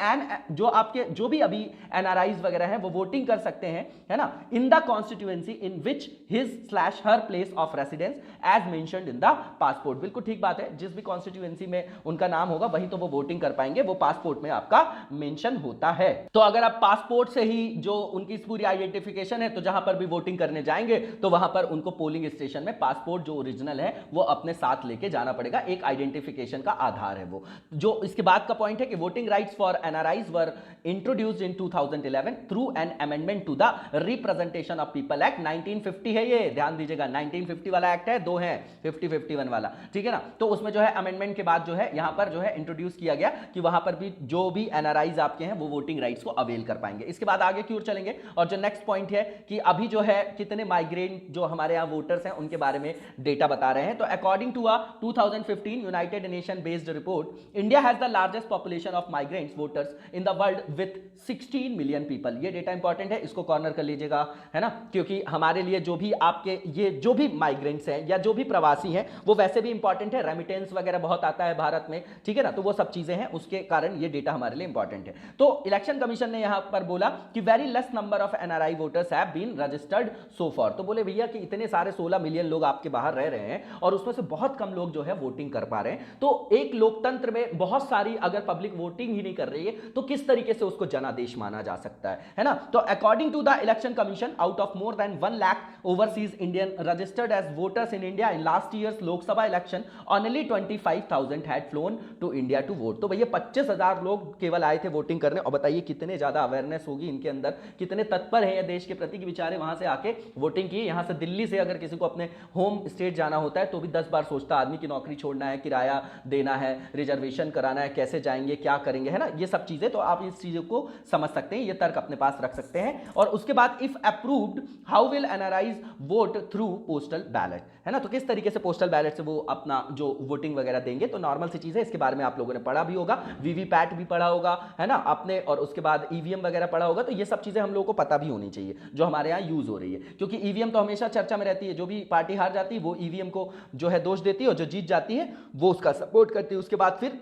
जो आपके जो भी अभी एनआरआईज वगैरह हैं वो वोटिंग कर सकते हैं, है ना, in the constituency in which his her place of residence as mentioned in the passport. बिल्कुल ठीक बात है, जिस भी कॉन्स्टिट्यूएंसी में उनका नाम होगा वहीं तो वो वोटिंग कर पाएंगे, वो पासपोर्ट में आपका मेंशन होता है। तो अगर आप पासपोर्ट से ही जो उनकी पूरी आइडेंटिफिकेशन है, तो जहां पर भी वोटिंग करने जाएंगे तो वहां पर उनको पोलिंग स्टेशन में पासपोर्ट जो ओरिजिनल है वो अपने साथ लेके जाना पड़ेगा, एक आइडेंटिफिकेशन का आधार है वो। जो इसके बाद का पॉइंट है कि voting rights for NRIs were introduced in 2011 through an amendment to the representation of people act 1950 है, ये ध्यान दीजिएगा 1950 वाला एक्ट है, दो है 50-51 वाला, ठीक है ना। तो उसमें जो है अमेंडमेंट के बाद जो है यहां पर जो है इंट्रोड्यूस किया गया कि वहां पर भी जो भी एनआरआईज आपके हैं वो वोटिंग राइट्स को अवेल कर पाएंगे। इसके बाद आगे की ओर चलेंगे और जो नेक्स्ट पॉइंट है कि अभी जो है कितने माइग्रेंट जो हमारे यहां वोटर्स हैं उनके बारे में डेटा बता रहे हैं। तो according to a 2015 united nation based report, India has the largest population of migrants voters in the world with 16 million people. ये डेटा इंपॉर्टेंट है, इसको कॉर्नर कर लीजिएगा, है ना, क्योंकि हमारे लिए जो भी आपके ये जो भी माइग्रेंट्स हैं या जो भी प्रवासी हैं वो वैसे भी इंपॉर्टेंट है, रेमिटेंस वगैरह बहुत आता है भारत में, ठीक है ना, तो वो सब चीजें हैं, उसके कारण ये डेटा हमारे लिए इंपॉर्टेंट है। तो इलेक्शन कमीशन ने यहां पर बोला कि very less number of NRI voters have been registered so far. तो बोले भैया कि इतने सारे 16 मिलियन लोग आपके बाहर रह रहे हैं और उसमें से बहुत कम लोग जो है वोटिंग कर पा रहे हैं। तो एक लोकतंत्र में बहुत सारी अगर पब्लिक वोटिंग ही नहीं कर रही है तो किस तरीके से उसको जनादेश माना जा सकता है ना। तो according to the election commission, out of more than 1 lakh overseas Indian registered as voters in India in last years Lok Sabha election, only 25,000 had flown to India to vote. तो भैया 25,000 लोग केवल आए थे वोटिंग करने, और बताइए कितने ज्यादा अवेयरनेस होगी इनके अंदर, कितने तत्पर है देश के प्रति कि बेचारे वहां से आके वोटिंग की। यहां से दिल्ली से अगर किसी को अपने होम स्टेट जाना होता है तो भी 10 बार सोचता आदमी की नौकरी छोड़ना है, किराया देना है, रिजर्वेशन कराना है, कैसे जाएंगे, क्या करेंगे, है ना, ये सब चीजें। तो आप इस चीजों को समझ सकते हैं, ये तर्क अपने पास रख सकते हैं। और उसके बाद if approved how will NRIs vote through postal ballot, है ना, तो किस तरीके से पोस्टल बैलेट से वो अपना जो वोटिंग वगैरह देंगे। तो नॉर्मल सी चीज है, इसके बारे में आप लोगों ने पढ़ा भी होगा, वीवीपैट भी पढ़ा होगा, है ना आपने, और उसके बाद ईवीएम वगैरह पढ़ा होगा। तो ये सब चीजें हम लोगों को पता भी होनी चाहिए जो हमारे यहाँ यूज हो रही है, क्योंकि ईवीएम तो हमेशा चर्चा में रहती है। जो भी पार्टी हार जाती है वो ईवीएम को जो है दोष देती है, और जो जीत जाती है वो उसका सपोर्ट करती है। उसके बाद फिर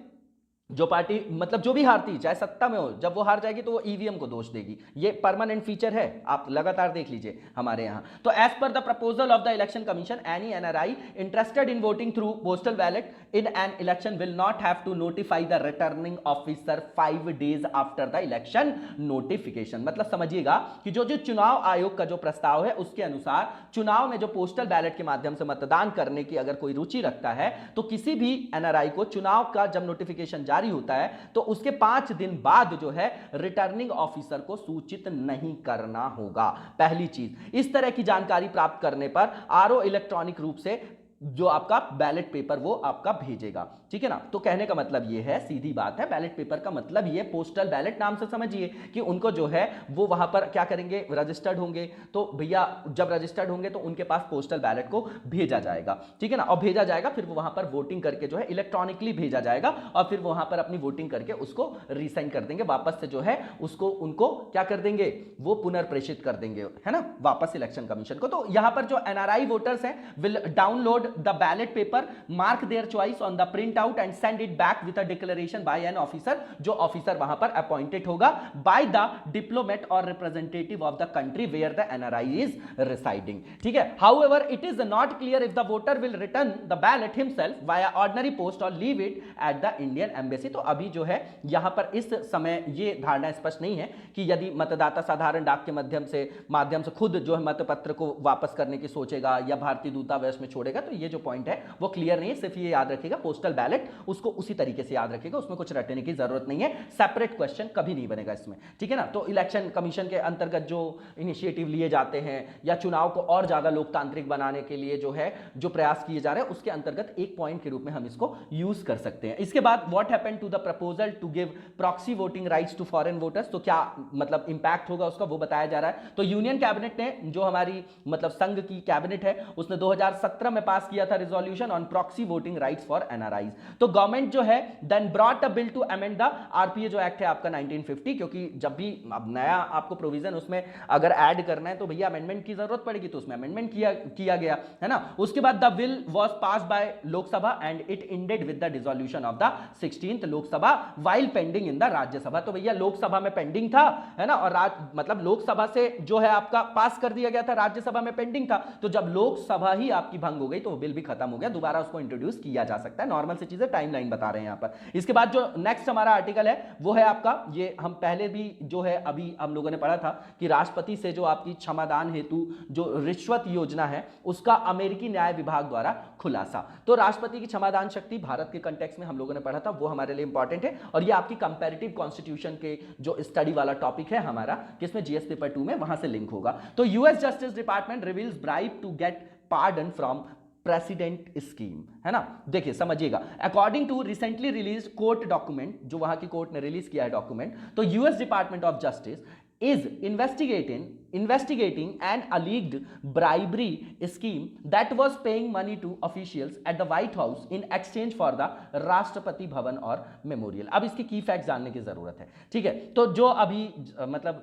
जो पार्टी मतलब जो भी हारती चाहे सत्ता में हो, जब वो हार जाएगी तो वो ईवीएम को दोष देगी। ये परमानेंट फीचर है, आप लगातार देख लीजिए हमारे यहाँ। तो as per the proposal of the election commission, any NRI interested in voting through postal ballot in an election will not have to notify the returning officer 5 days after the election notification. मतलब समझिएगा कि जो चुनाव आयोग का जो प्रस्ताव है उसके अनुसार चुनाव में जो पोस्टल बैलेट के माध्यम से मतदान करने की अगर कोई रुचि रखता है तो किसी भी एनआरआई को चुनाव का जब नोटिफिकेशन जारी होता है तो उसके 5 दिन बाद जो है रिटर्निंग ऑफिसर को सूचित नहीं करना होगा। पहली चीज, इस तरह की जानकारी प्राप्त करने पर आरओ इलेक्ट्रॉनिक रूप से जो आपका बैलेट पेपर वो आपका भेजेगा, ठीक है ना। तो कहने का मतलब ये है, सीधी बात है, बैलेट पेपर का मतलब ये पोस्टल बैलेट नाम से समझिए कि उनको जो है वो वहां पर क्या करेंगे, रजिस्टर्ड होंगे। तो भैया जब रजिस्टर्ड होंगे तो उनके पास पोस्टल बैलेट को भेजा जाएगा, ठीक है ना, और भेजा जाएगा, फिर वो वहां पर वोटिंग करके जो है इलेक्ट्रॉनिकली भेजा जाएगा और फिर वहां पर अपनी वोटिंग करके उसको रीसेंड कर देंगे वापस से, जो है उसको उनको क्या कर देंगे, वो पुनर्प्रेषित कर देंगे, है ना, वापस इलेक्शन कमीशन को। तो यहां पर जो एनआरआई वोटर्स हैं will download the ballot paper, mark their choice on the print out and send it back with a declaration by an officer, जो ऑफिसर वहां पर अपॉइंटेड होगा बाय द डिप्लोमेट और representative of the country where the NRI is residing, ठीक है। However it is not clear if the voter will return the ballot himself via ordinary post और leave it at the Indian embassy. तो अभी जो है यहां पर इस समय ये धारणा स्पष्ट नहीं है कि यदि मतदाता साधारण डाक के माध्यम से खुद जो है मतपत्र को वापस करने की सोचेगा या भारतीय दूतावास में छोड़ेगा, तो ये जो पॉइंट है वो क्लियर नहीं है। सिर्फ ये याद रखिएगा पोस्टल बैलेट उसको उसी तरीके से याद रखिएगा, उसमें कुछ रटने की जरूरत नहीं है, सेपरेट क्वेश्चन कभी नहीं बनेगा इसमें, ठीक है ना। तो इलेक्शन कमीशन के अंतर्गत जो इनिशिएटिव लिए जाते हैं या चुनाव को और ज्यादा लोकतांत्रिक बनाने के लिए जो है जो प्रयास किए जा रहे हैं, उसके अंतर्गत एक पॉइंट के रूप में हम इसको यूज कर सकते हैं। इसके बाद what happened to the proposal to give proxy voting rights to foreign voters, तो क्या मतलब इंपैक्ट होगा उसका वो बताया जा रहा है। तो यूनियन कैबिनेट ने, जो हमारी मतलब संघ की कैबिनेट है, उसने 2017 में पास किया था resolution on proxy voting rights for NRIs. तो गवर्नमेंट जो है then brought a bill to amend the RPA, जो एक्ट है आपका 1950, क्योंकि जब भी अब नया आपको प्रोविजन उसमें अगर ऐड करना है तो भैया अमेंडमेंट की जरूरत पड़ेगी, तो उसमें अमेंडमेंट किया गया, है ना। उसके बाद the bill was passed by Lok Sabha and it ended with the dissolution of the 16th Lok Sabha while pending in the Rajya Sabha. तो भैया लोकसभा में पेंडिंग था, है ना, और मतलब लोकसभा से जो है आपका पास कर दिया गया था, राज्यसभा में पेंडिंग था, तो जब लोकसभा ही आपकी भंग हो गई तो वो बिल भी खत्म हो गया, दोबारा उसको इंट्रोड्यूस किया जा सकता है। नॉर्मल सी चीजें, टाइमलाइन बता रहे हैं यहां पर। इसके बाद जो नेक्स्ट हमारा आर्टिकल है वो है आपका, ये हम पहले भी जो है अभी हम लोगों ने पढ़ा था कि राष्ट्रपति से जो आपकी क्षमादान हेतु जो रिश्वत योजना है उसका अमेरिकी न्याय विभाग द्वारा खुलासा। तो राष्ट्रपति की क्षमादान शक्ति भारत के कंटेक्स्ट में हम लोगों ने पढ़ा था, वो हमारे लिए इंपॉर्टेंट है, और ये आपकी कंपैरेटिव कॉन्स्टिट्यूशन के जो स्टडी वाला टॉपिक है हमारा, किसमें जीएस पेपर 2 में, वहां से लिंक होगा। तो US justice department reveals bribe to get pardon from president scheme, है ना। देखिए समझिएगा, according to recently release court document, जो वहां की कोर्ट ने रिलीज किया है डॉक्यूमेंट, तो US department of justice is investigating an alleged bribery scheme that was paying money to officials at the White House in exchange for the Rashtrapati Bhavan और memorial. अब इसके की फैक्ट जानने की जरूरत है, ठीक है। तो जो अभी मतलब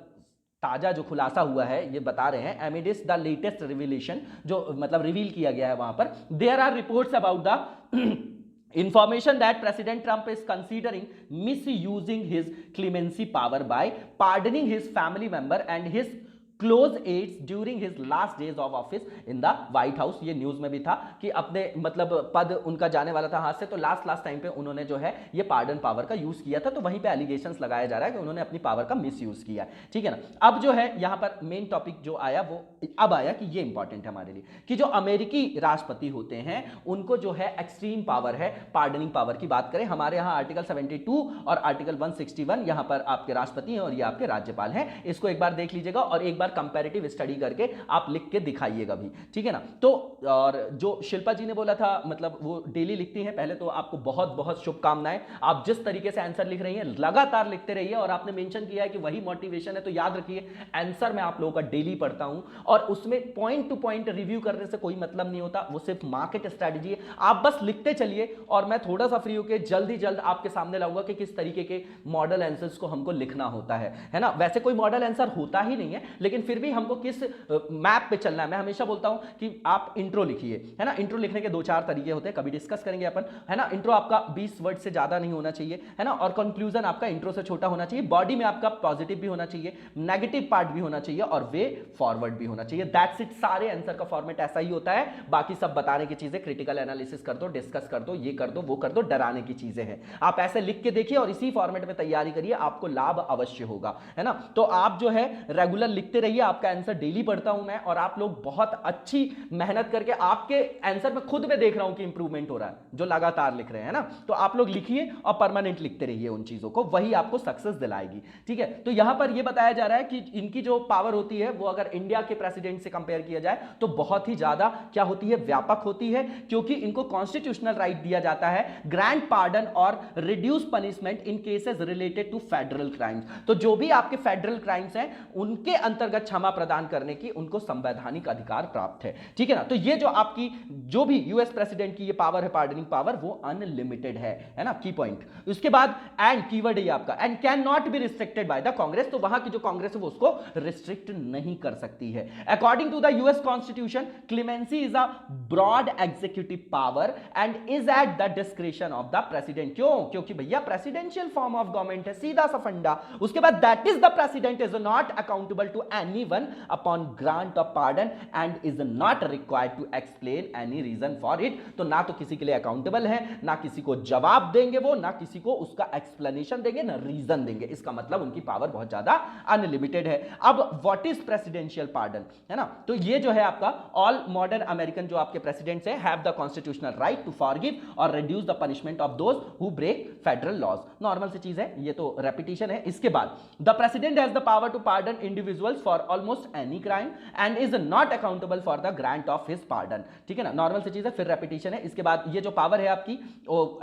ताजा जो खुलासा हुआ है ये बता रहे हैं, एमिडिस द लेटेस्ट रिवीलेशन, जो मतलब रिवील किया गया है वहां पर, there are reports about the information that President Trump is considering misusing his clemency power by pardoning his family member and his close aides during his last days of office in the White House. ये news में भी था कि अपने मतलब पद उनका जाने वाला था हाथ से, तो लास्ट टाइम पे उन्होंने जो है ये पार्डन पावर का यूज किया था, तो वहीं पे एलिगेशंस लगाया जा रहा है कि उन्होंने अपनी पावर का मिस यूज किया है, ठीक है ना। अब जो है यहां पर मेन टॉपिक जो आया वो अब आया कि ये इंपॉर्टेंट है हमारे लिए कि जो अमेरिकी राष्ट्रपति होते हैं उनको जो है एक्सट्रीम पावर है, पार्डनिंग पावर की बात करें, हमारे यहां आर्टिकल 72 और आर्टिकल 161 यहां पर आपके राष्ट्रपति हैं और ये आपके राज्यपाल हैं। इसको एक बार देख लीजिएगा और एक बार कंपैरेटिव स्टडी करके आप लिख के दिखाइएगा भी, ठीक है ना। तो और जो शिल्पा जी ने बोला था मतलब वो डेली लिखती हैं, पहले तो आपको बहुत बहुत शुभकामनाएं, आप जिस तरीके से आंसर लिख रही हैं लगातार लिखते रहिए, और आपने मेंशन किया है कि वही मोटिवेशन है, तो याद रखिए आंसर मैं आप लोगों का डेली पढ़ता हूं और उसमें पॉइंट टू पॉइंट रिव्यू करने से कोई मतलब नहीं होता, वो सिर्फ मार्केट स्ट्रेटजी है। आप बस लिखते चलिए और मैं थोड़ा सा फ्री होकर जल्द आपके सामने लाऊंगा कि किस तरीके के मॉडल आंसर्स को हमको लिखना होता है ना। वैसे कोई मॉडल आंसर होता ही नहीं है, लेकिन फिर भी हमको किस मैप पे चलना है। मैं हमेशा बोलता हूं कि आप इंट्रो लिखिए, है ना। इंट्रो लिखने के 2-4 तरीके होते हैं, कभी डिस्कस करेंगे अपन, है ना। इंट्रो आपका 20 वर्ड से ज्यादा नहीं होना चाहिए, है ना, और कंक्लूजन आपका इंट्रो से छोटा होना चाहिए। बॉडी में आपका पॉजिटिव भी होना चाहिए, नेगेटिव पार्ट भी होना चाहिए और वे फॉरवर्ड भी होना चाहिए। दैट्स इट, सारे आंसर का फॉर्मेट ऐसा ही होता है। बाकी सब बताने की चीजें, क्रिटिकल एनालिसिस कर दो, डिस्कस कर दो, ये कर दो, वो कर दो, डराने की चीजें हैं। आप ऐसे लिख के देखिए और इसी फॉर्मेट में तैयारी करिए, आपको लाभ अवश्य होगा, है ना। तो आप जो है रेगुलर लिखते रहिए, आपका आंसर डेली पढ़ता हूं मैं, और आप लोग बहुत अच्छी मेहनत करके आपके आंसर में खुद में देख रहा हूं कि इंप्रूवमेंट हो रहा है, जो लगातार लिख रहे हैं ना। तो आप लोग लिखिए और परमानेंट लिखते रहिए उन चीजों को, वही आपको सक्सेस दिलाएगी, ठीक है। तो यहां पर यह बताया जा रहा है कि इनकी जो पावर होती है वो अगर इंडिया के प्रेसिडेंट से कंपेयर किया जाए तो बहुत ही ज्यादा क्या होती है, व्यापक होती है, क्योंकि इनको कॉन्स्टिट्यूशनल राइट दिया जाता है ग्रांट पार्डन और reduce punishment in cases related to federal crimes. तो जो भी आपके फेडरल क्राइम्स हैं उनके अंतर्गत क्षमा प्रदान करने की उनको संवैधानिक अधिकार प्राप्त है, ठीक है ना। तो ये जो आपकी जो भी यूएस प्रेसिडेंट की ये पावर है, पार्डनिंग पावर, वो अनलिमिटेड है ना, की पॉइंट। उसके बाद एंड कीवर्ड है आपका, and can not be restricted by the Congress. तो वहां की जो कांग्रेस है वो उसको रिस्ट्रिक्ट नहीं कर सकती है। According to the US constitution, clemency is a broad executive power and is at the discretion of the president. क्यों? क्योंकि भैया प्रेसिडेंशियल फॉर्म ऑफ गवर्नमेंट है, सीधा सा फंडा। उसके बाद that is the president is not accountable to anyone upon grant of pardon and is not required to explain any reason for it. तो ना तो किसी के लिए अकाउंटेबल है, ना किसी को जवाब देंगे वो, ना किसी को उसका एक्सप्लेनेशन देंगे, ना रीजन देंगे। इसका मतलब उनकी पावर बहुत ज्यादा अनलिमिटेड है। अब व्हाट इज प्रेसिडेंशियल पार्डन, है ना। तो ये जो है आपका ऑल मॉडर्न अमेरिकन जो आपके प्रेसिडेंट्स हैं have the constitutional right to forgive और reduce the punishment of those who break federal laws. Normal सी चीज है, ये तो रेपिटेशन है। इसके बाद the president has the power to pardon individuals for almost any crime and is not accountable for the grant of his pardon, ठीक है ना। नॉर्मल सी चीज है, फिर रेपिटेशन है। इसके बाद ये जो पावर है आपकी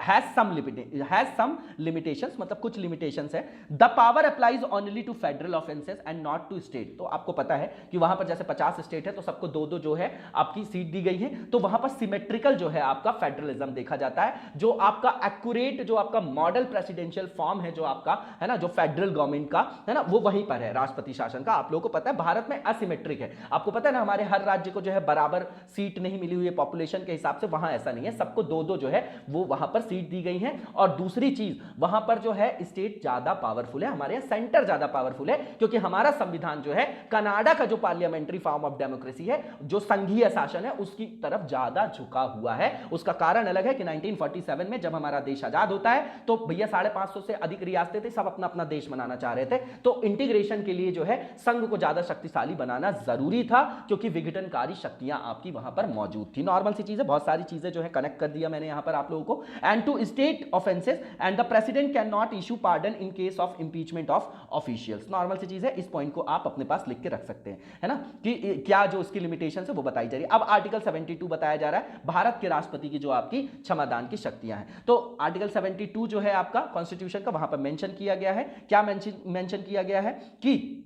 हैज सम लिमिटेशंस, मतलब कुछ लिमिटेशंस है। The power applies only to federal offences and not to state. तो आपको पता है कि वहां पर जैसे 50 स्टेट है तो सबको दो दो जो है आपकी सीट दी गई है, तो वहां पर सिमेट्रिकल जो है आपका फेडरलिज्म देखा जाता है। जो आपका एक्यूरेट जो आपका मॉडल प्रेसिडेंशियल फॉर्म है जो आपका है ना, जो फेडरल गवर्नमेंट का है ना, वो वहीं पर है, राष्ट्रपति शासन का। आप लोगों को पता है भारत में असिमेट्रिक है, आपको पता है ना, हमारे हर राज्य को जो है बराबर सीट नहीं मिली हुई है पॉपुलेशन के हिसाब से, वहां ऐसा नहीं है, सबको दो दो जो है वो वहां पर सीट दी गई है। और दूसरी चीज वहां पर जो है स्टेट ज्यादा पावरफुल है, हमारे यहां सेंटर ज्यादा पावरफुल है, क्योंकि हमारा संविधान जो है कनाडा का जो पार्लियामेंट्री फॉर्म ऑफ डेमोक्रेसी है, जो संघीय शासन है, उसकी तरफ ज्यादा झुका हुआ है। उसका कारण अलग है कि 1947 में जब हमारा देश आजाद होता है तो भैया 550 से अधिक रियासतें थी, सब अपना अपना देश बनाना चाह रहे थे। तो इंटीग्रेशन के लिए जो है संघ को ज्यादा शक्तिशाली बनाना जरूरी था, क्योंकि विघटनकारी शक्तियां आपकी वहां पर मौजूद थी। नॉर्मल सी चीजें, बहुत सारी चीजें जो है कनेक्ट कर दिया मैंने यहां पर आप लोगों को। And to state offences and the president can not issue pardon in case of impeachment of officials. Normal सी चीज है, इस पॉइंट को आप अपने पास लिख के रख सकते हैं, है ना, कि क्या जो उसकी लिमिटेशन है वो बताई जा रही है। अब आर्टिकल 72 बताया जा रहा है भारत के राष्ट्रपति की जो आपकी क्षमादान की शक्तियां हैं। तो आर्टिकल 72 जो है आपका कॉन्स्टिट्यूशन का, वहां पर मेंशन किया गया है, क्या मेंशन किया गया है कि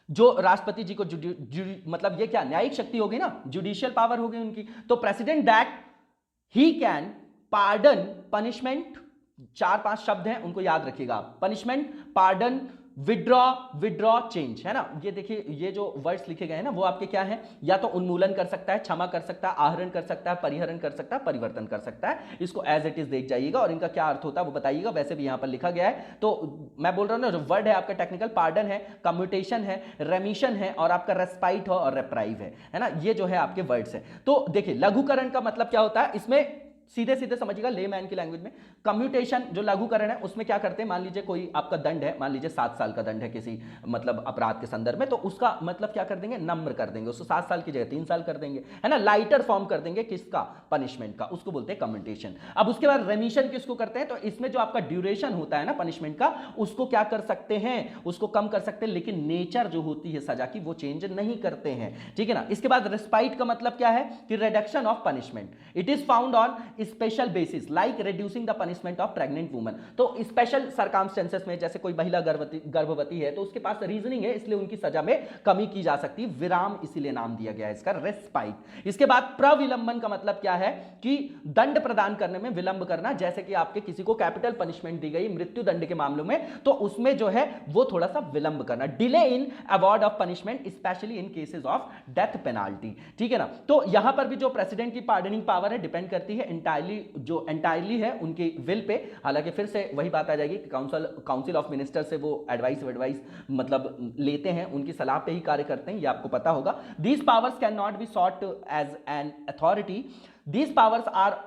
जो राष्ट्रपति जी को मतलब ये क्या न्यायिक शक्ति होगी ना, जुडिशियल पावर होगी उनकी। तो president that he can pardon punishment, 4-5 शब्द हैं उनको याद रखिएगा आप, पनिशमेंट, पार्डन, विड्रॉ, चेंज, है ना। ये देखिए ये जो वर्ड्स लिखे गए हैं ना वो आपके क्या है, या तो उन्मूलन कर सकता है, क्षमा कर सकता है, आहरण कर सकता है, परिहरण कर सकता है, परिवर्तन कर सकता है। इसको एज इट इज देख जाइएगा और इनका क्या अर्थ होता है वो बताइएगा। वैसे भी यहां पर लिखा गया है, तो मैं बोल रहा हूं ना, जो वर्ड है आपका टेक्निकल, पार्डन है, कम्यूटेशन है, रेमिशन है, और आपका रेस्पाइट हो और रेप्राइव है ना। ये जो है आपके वर्ड्स है। तो देखिए लघुकरण का मतलब क्या होता है, इसमें सीधे सीधे समझिएगा लेमैन की लैंग्वेज में। कम्यूटेशन जो लघुकरण है उसमें क्या करते हैं, मान लीजिए कोई आपका दंड है, मान लीजिए 7 साल का दंड है किसी मतलब अपराध के संदर्भ में, तो उसका मतलब क्या कर देंगे, नम्र कर देंगे, उसको 7 साल की जगह 3 साल कर देंगे, है ना, लाइटर फॉर्म कर देंगे किसका, पनिशमेंट का, उसको बोलते हैं कम्यूटेशन। अब उसके बाद रेमिशन किसको करते हैं, तो इसमें जो आपका ड्यूरेशन होता है ना पनिशमेंट का, उसको क्या कर सकते हैं, उसको कम कर सकते हैं, लेकिन नेचर जो होती है सजा की वो चेंज नहीं करते हैं, ठीक है ना। इसके बाद रेस्पाइट का मतलब क्या है कि reduction of punishment, it is found on special basis like reducing the punishment of pregnant woman. तो स्पेशल सर्कमस्टेंसेस में, जैसे कोई महिला गर्भवती है तो उसके पास रीजनिंग है, इसलिए उनकी सजा में कमी की जा सकती है, विराम इसीलिए नाम दिया गया है इसका, रेस्पाइट। इसके बाद प्रविलंबन का मतलब क्या है कि दंड प्रदान करने में विलंब करना, जैसे कि आपके किसी को कैपिटल पनिशमेंट दी गई मृत्यु दंड के मामलों में, तो उसमें जो है वो थोड़ा सा विलंब करना, delay in award of punishment specially in cases of death penalty, ठीक है ना। तो यहां पर भी जो प्रेसिडेंट की पार्डनिंग पावर है डिपेंड करती है एंटायरली है उनके विल पे। हालांकि फिर से वही बात आ जाएगी कि काउंसिल ऑफ मिनिस्टर से वो एडवाइस मतलब लेते हैं, उनकी सलाह पे ही कार्य करते हैं, ये आपको पता होगा। These powers can not be sought as an authority, these powers are,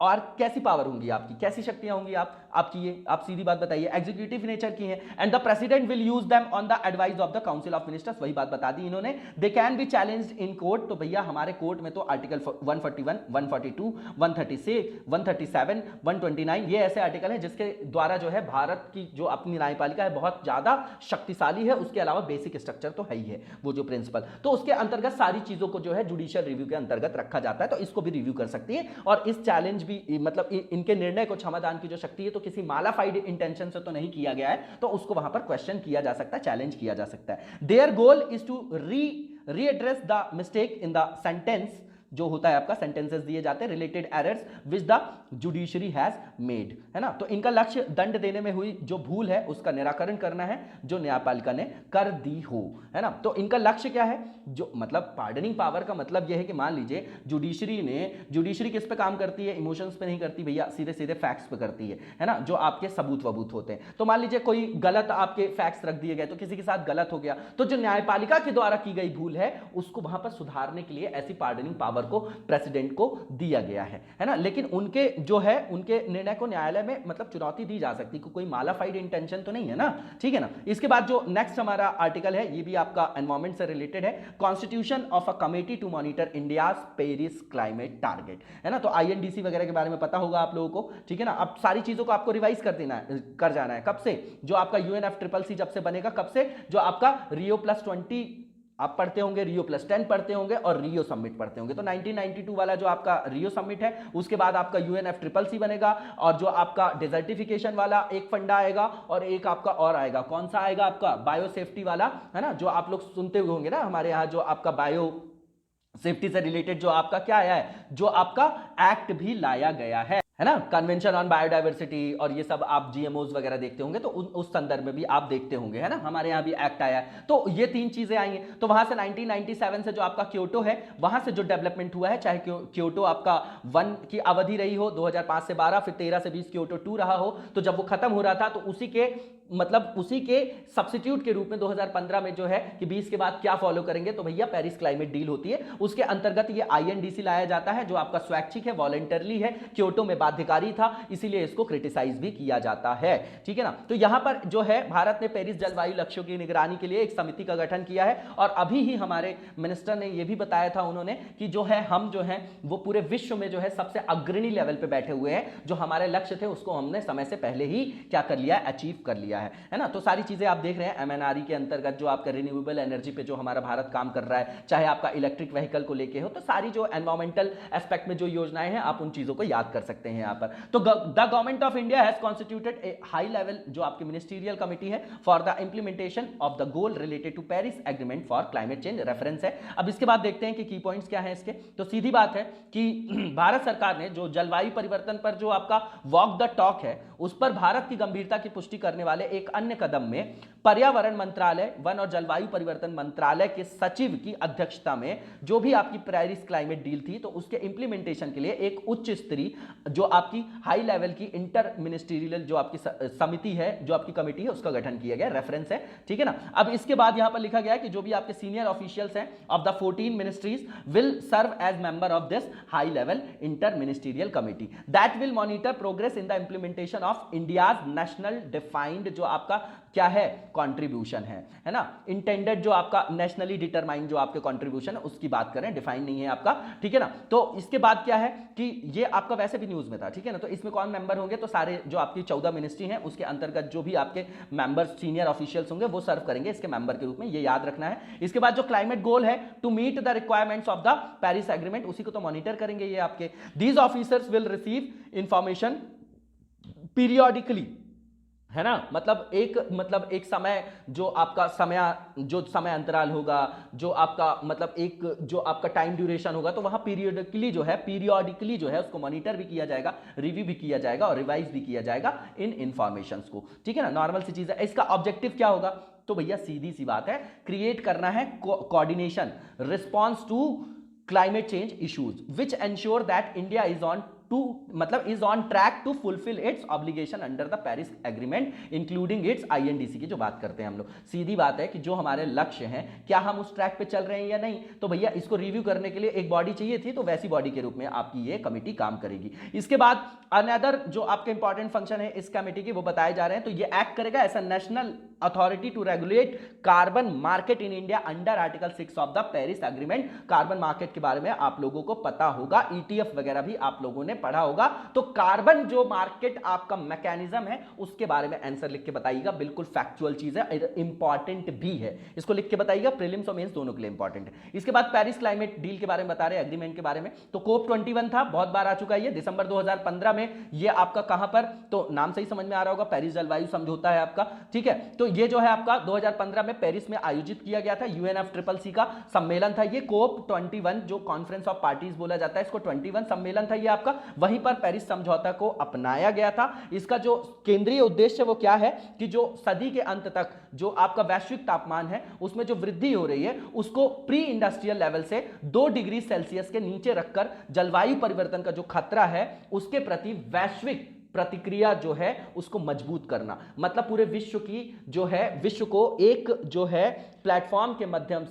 और कैसी पावर होंगी आपकी, कैसी शक्तियां होंगी, आप आप सीधी बात बताइए, एग्जीक्यूटिव नेचर की है, and the president will use them on the advice of the council of ministers, वही बात बता दी इन्होंने। They can be challenged in court, तो भैया हमारे कोर्ट में तो आर्टिकल 141, 142, 136, 137, 129 ये ऐसे आर्टिकल हैं जिसके द्वारा जो है भारत की जो अपनी न्यायपालिका है बहुत ज्यादा शक्तिशाली है। उसके अलावा बेसिक स्ट्रक्चर तो है ही है, वो जो प्रिंसिपल, तो उसके अंतर्गत सारी चीजों को जो है जुडिशियल रिव्यू के अंतर्गत रखा जाता है, तो इसको भी रिव्यू कर सकती है। और इस चैलेंज भी मतलब इनके निर्णय को क्षमादान की जो शक्ति है तो किसी मालाफाइड इंटेंशन से तो नहीं किया गया है, तो उसको वहां पर क्वेश्चन किया जा सकता है, चैलेंज किया जा सकता है। Their goal is to redress the mistake in the sentence, जो होता है आपका सेंटेंसेस दिए जाते हैं, related errors which the judiciary has made, है ना। तो इनका लक्ष्य दंड देने में हुई जो भूल है उसका निराकरण करना है जो न्यायपालिका ने कर दी हो, है ना। तो इनका लक्ष्य क्या है, जो मतलब पार्डनिंग पावर का मतलब यह है कि मान लीजिए जुडिशरी किस पे काम करती है, इमोशंस पे नहीं करती भैया, सीधे सीधे फैक्ट्स पे करती है ना, जो आपके सबूत वबूत होते हैं। तो मान लीजिए कोई गलत आपके फैक्ट्स रख दिए गए, तो किसी के साथ गलत हो गया, तो जो न्यायपालिका के द्वारा की गई भूल है उसको वहां पर सुधारने के लिए ऐसी पार्डनिंग पावर को प्रेसिडेंट को दिया गया है ना। लेकिन उनके जो है उनके निर्णय को न्यायालय में मतलब चुनौती दी जा सकती है, कोई मालाफाइड इंटेंशन तो नहीं है ना, ठीक है ना। इसके बाद जो नेक्स्ट हमारा आर्टिकल है ये भी आपका एनवायरमेंट से रिलेटेड है, constitution of a committee to monitor India's Paris climate target, है ना। तो INDC वगैरह के बारे में पता होगा आप लोगों को, ठीक है ना। अब सारी चीजों को आपको रिवाइज कर जाना है, कब से, जो आपका UNFCCC जब से बनेगा, कब से, जो आपका Rio+20 आप पढ़ते होंगे, Rio+10 पढ़ते होंगे और रियो समिट पढ़ते होंगे। तो 1992 वाला जो आपका रियो समिट है, उसके बाद आपका UNFCCC बनेगा, और जो आपका डिजर्टिफिकेशन वाला एक फंडा आएगा और एक आपका और आएगा, कौन सा आएगा आपका बायो सेफ्टी वाला, है ना, जो आप लोग सुनते हुए होंगे ना हमारे यहाँ, जो आपका बायो सेफ्टी से रिलेटेड जो आपका क्या आया है, जो आपका एक्ट भी लाया गया है ना, कन्वेंशन ऑन बायोडाइवर्सिटी, और ये सब आप GMOs वगैरह देखते होंगे तो उस संदर्भ में भी आप देखते होंगे, है ना, हमारे यहाँ भी एक्ट आया है। तो ये 3 चीजें आई हैं। तो वहां से 1997 से जो आपका क्योटो है, वहां से जो डेवलपमेंट हुआ है, चाहे क्योटो आपका 1 की अवधि रही हो, 2005 से 12, फिर 13 से 20 क्योटो 2 रहा हो, तो जब वो खत्म हो रहा था तो उसी के सब्स्टिट्यूट के रूप में 2015 में जो है कि 20 के बाद क्या फॉलो करेंगे, तो भैया पेरिस क्लाइमेट डील होती है, उसके अंतर्गत ये INDC लाया जाता है, जो आपका स्वैच्छिक है, वॉलंटरली है, क्योटो में बाध्यकारी था, इसीलिए इसको क्रिटिसाइज भी किया जाता है, ठीक है ना। तो यहां पर जो है भारत ने पेरिस जलवायु लक्ष्यों की निगरानी के लिए एक समिति का गठन किया है, और अभी ही हमारे मिनिस्टर ने यह भी बताया था उन्होंने कि जो है हम जो है वो पूरे विश्व में जो है सबसे अग्रणी लेवल पे बैठे हुए हैं, जो हमारे लक्ष्य थे उसको हमने समय से पहले ही क्या कर लिया, अचीव कर लिया है ना। तो सारी चीजें आप देख रहे हैं MNRE के अंतर्गत, जो आपका रिन्यूएबल एनर्जी पे जो हमारा भारत काम कर रहा है, चाहे आपका इलेक्ट्रिक व्हीकल को लेके हो, तो सारी जो एनवायरमेंटल एस्पेक्ट में जो योजनाएं हैं आप उन चीजों को याद कर सकते हैं यहाँ पर। तो the government of India has constituted a high level जो आपकी मिनिस्टीरियल कमिटी है for the implementation of the goal related to Paris agreement for climate change, reference है। अब इसके बाद देखते हैं कि की पॉइंट्स क्या है इसके। तो सीधी बात है कि भारत सरकार ने जो जलवायु परिवर्तन पर जो आपका वॉक द टॉक है, उस पर भारत की गंभीरता की पुष्टि करने वाले एक अन्य कदम में पर्यावरण मंत्रालय, वन और जलवायु परिवर्तन मंत्रालय के सचिव की अध्यक्षता में जो भी आपकी पेरिस क्लाइमेट डील थी, तो उसके इंप्लीमेंटेशन के लिए एक उच्च स्तरीय जो आपकी हाई लेवल की इंटर मिनिस्ट्रियल जो आपकी समिति है, जो आपकी कमेटी है, उसका गठन किया गया, रेफरेंस है, ठीक है ना। अब इसके बाद यहां पर लिखा गया है कि जो भी आपके सीनियर ऑफिशियल्स हैं of the 14 ministries will serve as member of this high level inter ministerial committee that will monitor progress in the implementation of India's national defined जो आपका क्या है कंट्रीब्यूशन है ना, इंटेंडेड जो आपका नेशनली डिटरमाइंड जो आपके कंट्रीब्यूशन है उसकी बात करें, डिफाइन नहीं है आपका, ठीक है ना। तो इसके बाद क्या है कि ये आपका वैसे भी न्यूज में था, ठीक है ना। तो इसमें कौन मेंबर होंगे, तो सारे जो आपकी 14 मिनिस्ट्री हैं उसके अंतर्गत जो भी आपके मेंबर्स सीनियर ऑफिशियल्स होंगे वो सर्व करेंगे इसके मेंबर के रूप में, ये याद रखना है। इसके बाद जो क्लाइमेट गोल है to meet the requirements of the Paris agreement, उसी को तो मॉनिटर करेंगे ये आपके। These officers will receive information periodically, है ना, मतलब एक समय जो आपका समय अंतराल होगा, जो आपका मतलब एक जो आपका टाइम ड्यूरेशन होगा, तो वहां पीरियोडिकली जो है उसको मॉनिटर भी किया जाएगा, रिव्यू भी किया जाएगा और रिवाइज भी किया जाएगा इन इंफॉर्मेशंस को, ठीक है ना। नॉर्मल सी चीज है। इसका ऑब्जेक्टिव क्या होगा, तो भैया सीधी सी बात है, क्रिएट करना है coordination response to climate change issues which ensure that India is on मतलब is on track to fulfil its obligation under the Paris agreement including its INDC की जो बात करते हैं हम लोग। सीधी बात है कि जो हमारे लक्ष्य हैं क्या हम उस ट्रैक पे चल रहे हैं या नहीं, तो भैया इसको रिव्यू करने के लिए एक बॉडी चाहिए थी, तो वैसी बॉडी के रूप में आपकी ये कमिटी काम करेगी। इसके बाद अनदर जो आपके इंपॉर्टेंट फंक्शन है इस कमिटी की वो बताए जा रहे हैं, तो ये एक्ट करेगा as a national authority to regulate carbon market in India under article 6 of the Paris agreement. Carbon market के बारे में आप लोगों को पता होगा, ईटीएफ वगैरह भी आप लोगों ने पढ़ा होगा। तो कार्बन जो मार्केट आपका मैकेनिज्म है उसके बारे में आंसर लिख के बताइएगा, बिल्कुल फैक्चुअल चीज है, इंपॉर्टेंट भी है, इसको लिख के बताइएगा, प्रीलिम्स और मेंस दोनों के लिए इंपॉर्टेंट है। इसके बाद पेरिस क्लाइमेट डील के बारे में बता रहे हैं, एग्रीमेंट के बारे में। तो कोप 21 था, बहुत बार आ चुका है ये, दिसंबर 2015 में ये आपका कहां पर, तो नाम से ही समझ में आ रहा होगा, पेरिस जलवायु समझौता है आपका, ठीक है। तो ये जो है आपका 2015 में पेरिस में आयोजित किया गया था, यूएनएफसीसीसी का सम्मेलन था ये, कोप 21 जो कॉन्फ्रेंस ऑफ पार्टीज बोला जाता है इसको, 21 सम्मेलन था ये आपका, वहीं पर पेरिस समझौता को अपनाया गया था। इसका जो केंद्रीय उद्देश्य वो क्या है कि जो सदी के अंत तक जो आपका वैश्विक तापमान है उसमें जो वृद्धि हो रही है उसको प्री इंडस्ट्रियल लेवल से 2 डिग्री सेल्सियस के नीचे रखकर जलवायु परिवर्तन का जो खतरा है उसके प्रति वैश्विक प्रतिक्रिया जो है उसको मजबूत करना, मतलब पूरे विश्व की जो है, विश्व को एक जो है प्लेटफॉर्म के माध्यम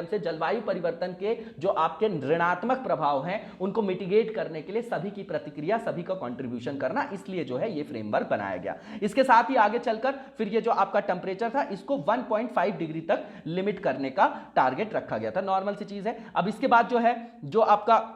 से जलवायु परिवर्तन के जो आपके ऋणात्मक प्रभाव हैं उनको मिटिगेट करने के लिए सभी की प्रतिक्रिया, सभी का कंट्रीब्यूशन करना, इसलिए जो है ये फ्रेमवर्क बनाया गया। इसके साथ ही आगे चलकर फिर ये जो आपका टेंपरेचर था इसको 1.5 डिग्री तक लिमिट करने का टारगेट रखा गया था, नॉर्मल सी चीज है। अब इसके बाद जो है जो आपका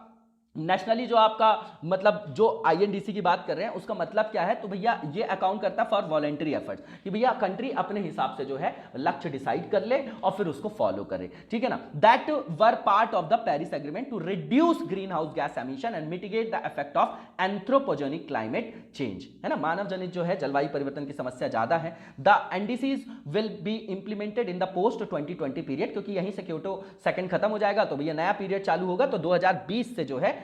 नेशनली जो आपका मतलब जो आईएनडीसी की बात कर रहे हैं उसका मतलब क्या है, तो भैया ये अकाउंट करता है फॉर वॉलेंटरी एफर्ट्स, कि भैया कंट्री अपने हिसाब से जो है लक्ष्य डिसाइड कर ले और फिर उसको फॉलो करे, ठीक है ना। That were part of the Paris agreement to reduce greenhouse gas emission and mitigate the effect of anthropogenic climate change, है ना, मानव जनित जो है जलवायु परिवर्तन की समस्या ज्यादा है। The NDCs will be implemented in the post 2020 period, क्योंकि यहीं से क्योटो सेकंड खत्म हो जाएगा तो भैया नया पीरियड चालू होगा, तो 2020 से जो है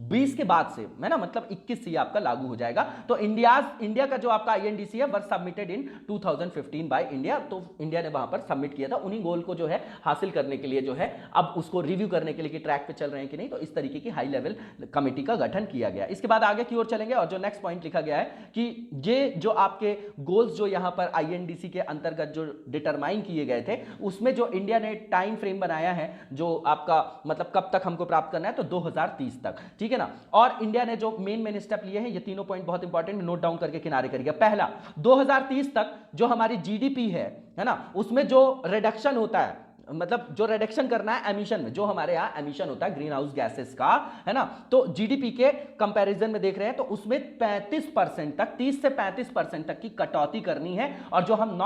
20 के बाद से, है ना, मतलब 21 से आपका लागू हो जाएगा। तो इंडिया का जो आपका आईएनडीसी है वर सबमिटेड इन 2015 बाय इंडिया, तो इंडिया ने वहां पर सबमिट किया था, उन्हीं गोल को जो है हासिल करने के लिए जो है अब उसको रिव्यू करने के लिए कि ट्रैक पे चल रहे हैं कि नहीं, तो इस तरीके की हाई लेवल कमेटी का गठन किया गया। इसके बाद आगे की ओर चलेंगे और जो नेक्स्ट पॉइंट लिखा गया है कि ये जो आपके गोल्स जो यहां पर आईएनडीसी के अंतर्गत जो डिटरमाइन किए गए थे उसमें जो इंडिया ने टाइम फ्रेम बनाया है जो आपका मतलब कब तक हमको प्राप्त करना है, तो 2030 तक, ठीक है ना। और इंडिया ने जो मेन स्टेप लिए हैं, ये तीनों पॉइंट बहुत इंपॉर्टेंट, नोट डाउन करके किनारे करिएगा। पहला, 2030 तक जो हमारी जीडीपी है ना, उसमें जो रिडक्शन होता है, मतलब जो रिडक्शन करना है एमिशन में, जो हमारे यहाँ एमिशन होता है ग्रीन हाउस गैसेस का, है ना, तो जीडीपी के कंपैरिजन में देख रहे हैं तो उसमें 35% तक, 30 से 35% तक की कटौती करनी है। और जो हम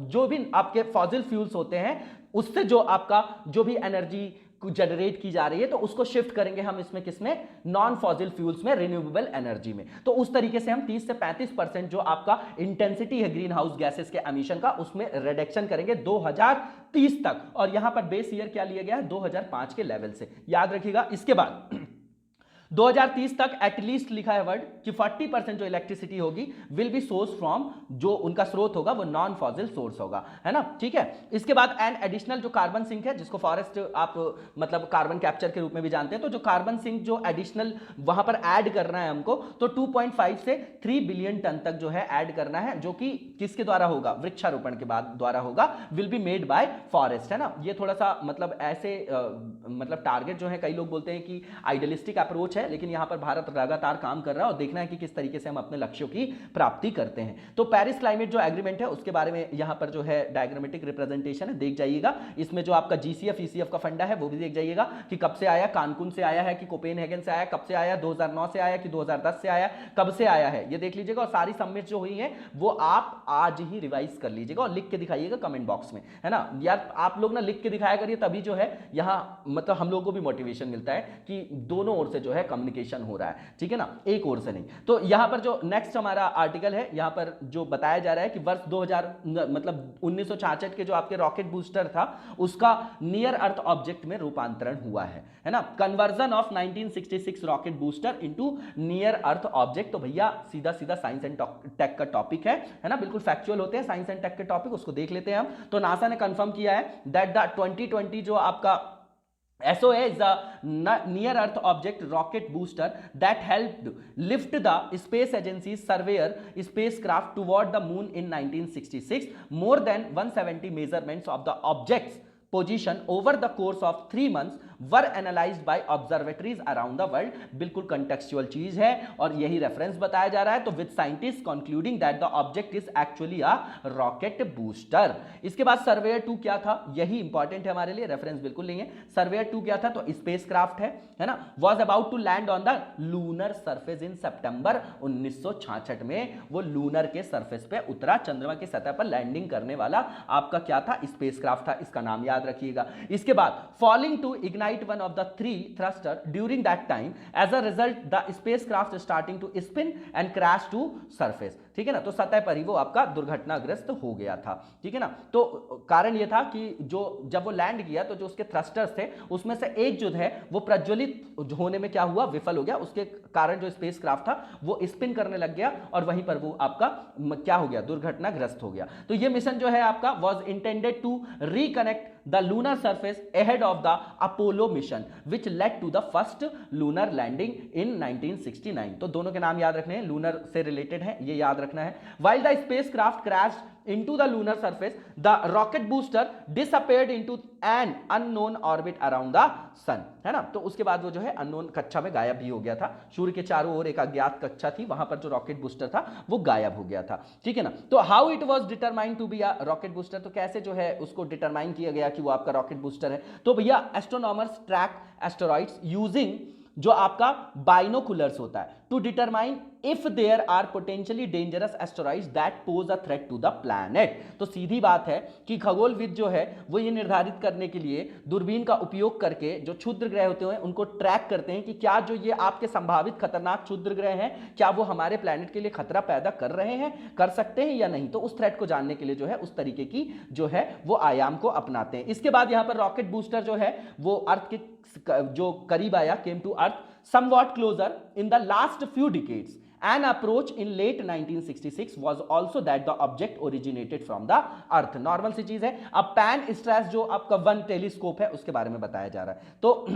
जो भी आपके फॉसिल फ्यूल्स होते हैं उससे जो आपका जो भी एनर्जी जनरेट की जा रही है तो उसको शिफ्ट करेंगे हम इसमें किसमें, नॉन फॉसिल फ्यूल्स में, रिन्यूएबल एनर्जी में। तो उस तरीके से हम 30 से 35% जो आपका इंटेंसिटी है ग्रीन हाउस गैसेस के एमिशन का उसमें रिडक्शन करेंगे 2030 तक। और यहां पर बेस ईयर क्या लिया गया है, 2005 के लेवल से, याद रखिएगा। इसके बाद 2030 तक एटलीस्ट लिखा है वर्ड कि 40% जो इलेक्ट्रिसिटी होगी विल बी सोर्स फ्रॉम, जो उनका स्रोत होगा वो नॉन फॉसिल सोर्स होगा, है ना, ठीक है। इसके बाद एन एडिशनल जो कार्बन सिंक है, जिसको फॉरेस्ट आप मतलब कार्बन कैप्चर के रूप में भी जानते हैं, तो जो कार्बन सिंक जो एडिशनल वहां पर ऐड करना है हमको, तो 2.5 से 3 बिलियन टन तक जो है ऐड करना है, जो कि किसके द्वारा होगा, वृक्षारोपण के बाद द्वारा होगा, will be made by forest, है ना। ये थोड़ा सा मतलब ऐसे मतलब टारगेट जो है, कई लोग बोलते हैं कि आइडियलिस्टिक अप्रोच है, लेकिन यहां पर भारत लगातार काम कर रहा है और देखना है कि किस तरीके से हम अपने लक्ष्यों की प्राप्ति करते हैं। तो पेरिस क्लाइमेट जो एग्रीमेंट है उसके बारे में यहां पर जो है डायग्रामेटिक रिप्रेजेंटेशन है, देख जाइएगा। इसमें जो आपका जीसीएफ ईसीएफ का फंडा है वो भी देख जाइएगा कि कब से आया, कानकुन से आया है कि कोपेनहेगन से आया, कब से आया, 2009 से आया कि 2010 से आया, कब से आया है, ये देख लीजिएगा। और सारी समिट जो हुई है वो आप आज ही रिवाइज कर लीजिएगा और लिख के दिखाइएगा कमेंट बॉक्स में, है ना यार। आप लोग ना लिख के दिखाया करिए, तभी जो है यहां मतलब हम लोगों को भी मोटिवेशन मिलता है कि दोनों ओर से जो है कम्युनिकेशन हो रहा है, ठीक है ना, एक ओर से नहीं। तो यहां पर जो नेक्स्ट हमारा आर्टिकल है, यहां पर जो बताया जा रहा है कि वर्ष 2000 मतलब 1966 के जो आपके रॉकेट बूस्टर था उसका नियर अर्थ ऑब्जेक्ट में रूपांतरण हुआ है ना, conversion of 1966 rocket booster into near earth object. तो भैया सीधा सीधा साइंस एंड टेक का टॉपिक है ना, बिल्कुल फैक्चुअल होते हैं साइंस एंड टेक के टॉपिक, उसको देख लेते हैं हम। तो नासा ने कंफर्म किया है दैट द 2020 जो आपका SOA is a near Earth object rocket booster that helped lift the Space Agency's Surveyor spacecraft toward the moon in 1966. More than 170 measurements of the object's position over the course of 3 months were analyzed by observatories around the world. बिल्कुल contextual चीज है और यही reference बताया जा रहा है। तो with scientists concluding that the object is actually a rocket booster. इसके बाद सर्वेयर 2 क्या था, यही इंपॉर्टेंट है हमारे लिए, रेफरेंस बिल्कुल नहीं है। सर्वेयर 2 क्या था, तो स्पेस क्राफ्ट है ना, was about to land on the lunar surface in सितंबर 1966 में वो लूनर के सरफेस पे उतरा, चंद्रमा की सतह पर लैंडिंग करने वाला आपका क्या था, स्पेस क्राफ्ट था। इसका नाम याद रखिएगा। इसके बाद falling to ignite one of the 3 thruster during that time, as a result the spacecraft starting to spin and crash to surface। ठीक है ना, तो सतह पर ही वो आपका दुर्घटनाग्रस्त हो गया था। ठीक है ना, तो कारण ये था कि जब वो लैंड किया तो जो उसके थ्रस्टर्स थे उसमें से एक जो है वो प्रज्वलित होने में क्या हुआ, विफल हो गया। उसके कारण जो स्पेस क्राफ्ट था वो स्पिन करने लग गया और वहीं पर वो आपका क्या हो गया, दुर्घटनाग्रस्त हो गया। तो ये मिशन जो है आपका was intended to reconnect the lunar surface ahead of the Apollo mission which led to the first lunar landing in 1969। तो दोनों के नाम याद रखने हैं, लूनर से रिलेटेड है, ये याद रखना है। While the spacecraft crashed into the lunar surface, the rocket booster disappeared into an unknown orbit around the sun। है ना, तो उसके बाद वो जो है अननोन कक्षा में गायब भी हो गया था। सूर्य के चारों ओर एक अज्ञात कक्षा थी, वहां पर जो रॉकेट बूस्टर था वो गायब हो गया था। ठीक है ना, तो how it was determined to be a rocket booster, तो कैसे जो है उसको डिटरमाइन किया गया कि वो आपका रॉकेट बूस्टर है। तो भैया एस्ट्रोनॉमर्स ट्रैक एस्टेरॉइड्स यूजिंग जो आपका बाइनोकुलर्स होता है to determine if there are potentially dangerous asteroids that pose a threat to the planet. तो सीधी बात है कि खगोलविद जो है वो ये निर्धारित करने के लिए दूरबीन का उपयोग करके जो क्षुद्र ग्रह होते हैं उनको ट्रैक करते हैं कि क्या जो ये आपके संभावित खतरनाक क्षुद्र ग्रह हैं क्या वो हमारे प्लैनेट के लिए खतरा पैदा कर रहे हैं, कर सकते हैं या नहीं। तो उस थ्रेट को जानने के लिए जो है उस तरीके की जो है वो आयाम को अपनाते हैं। इसके बाद यहां पर रॉकेट बूस्टर जो है वो अर्थ के जो करीब आया, came to earth somewhat closer in the last few decades। An approach in late 1966 was also that the object originated from the earth। Normal सी चीज है। अब पैन स्ट्रास जो आपका वन टेलीस्कोप है उसके बारे में बताया जा रहा है। तो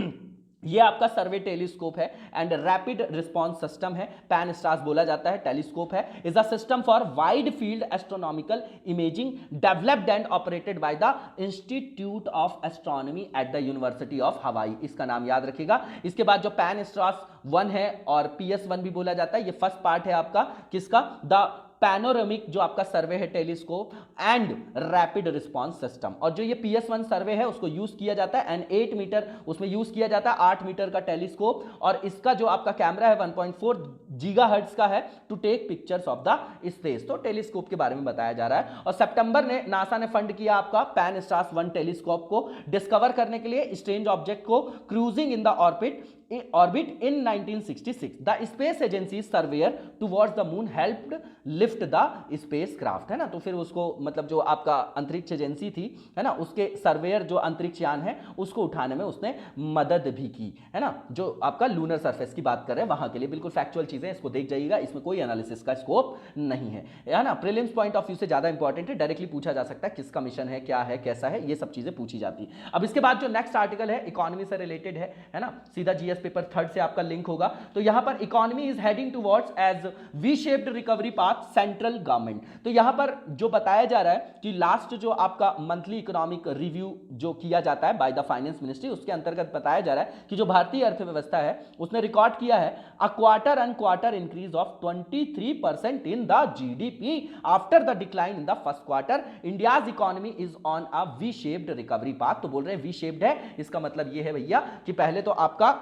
ये आपका सर्वे टेलीस्कोप है एंड रैपिड रिस्पॉन्स सिस्टम है, पैन स्टार्स बोला जाता है, टेलीस्कोप है, is a system for wide field astronomical imaging developed and operated by the institute of astronomy at the university of हवाई। इसका नाम याद रखिएगा। इसके बाद जो पैन स्टार्स 1 है और PS1 भी बोला जाता है, ये फर्स्ट पार्ट है आपका किसका, द पैनोरामिक जो आपका सर्वे है telescope and rapid response system. और जो ये PS1 सर्वे है उसको यूज किया जाता है एंड 8 मीटर उसमें यूज किया जाता है, 8 मीटर का टेलीस्कोप और इसका जो आपका कैमरा है 1.4 गीगाहर्ट्ज का है to take pictures of the space. तो टेलीस्कोप के बारे में बताया जा रहा है। और सितंबर ने नासा ने फंड किया आपका पैन स्टार्स 1 टेलीस्कोप को डिस्कवर करने के लिए स्ट्रेंज ऑब्जेक्ट को cruising in the orbit in 1966। The space agency surveyor towards the moon helped lift the spacecraft। है ना, तो फिर उसको मतलब जो आपका अंतरिक्ष एजेंसी थी है ना, उसके सर्वेयर जो अंतरिक्ष यान है उसको उठाने में उसने मदद भी की है ना। जो आपका लूनर सरफेस की बात कर रहे हैं वहां के लिए बिल्कुल फैक्चुअल चीजें, इसको देख जाइएगा, इसमें कोई एनालिसिस का स्कोप नहीं है ना। प्रीलिम्स पॉइंट ऑफ व्यू से ज्यादा इंपॉर्टेंट है, डायरेक्टली पूछा जा सकता है किसका मिशन है, क्या है, कैसा है, ये सब चीजें पूछी जाती है। अब इसके बाद जो नेक्स्ट आर्टिकल है इकोनॉमी से रिलेटेड है ना, सीधा GS पेपर 3 से आपका लिंक होगा। तो यहां पर economy is heading towards as V shaped recovery path central government. तो यहां पर जो बताया जा रहा है कि लास्ट जो आपका मंथली इकोनॉमिक रिव्यू जो किया जाता है बाय द फाइनेंस मिनिस्ट्री, उसके अंतर्गत बताया जा रहा है कि जो भारतीय अर्थव्यवस्था है उसने रिकॉर्ड किया है a quarter on quarter increase of 23% in the GDP after the decline in the first quarter. India's economy is on a we shaped recovery path. तो बोल रहे हैं वी शेप्ड है, इसका मतलब ये है भैया कि पहले तो आपका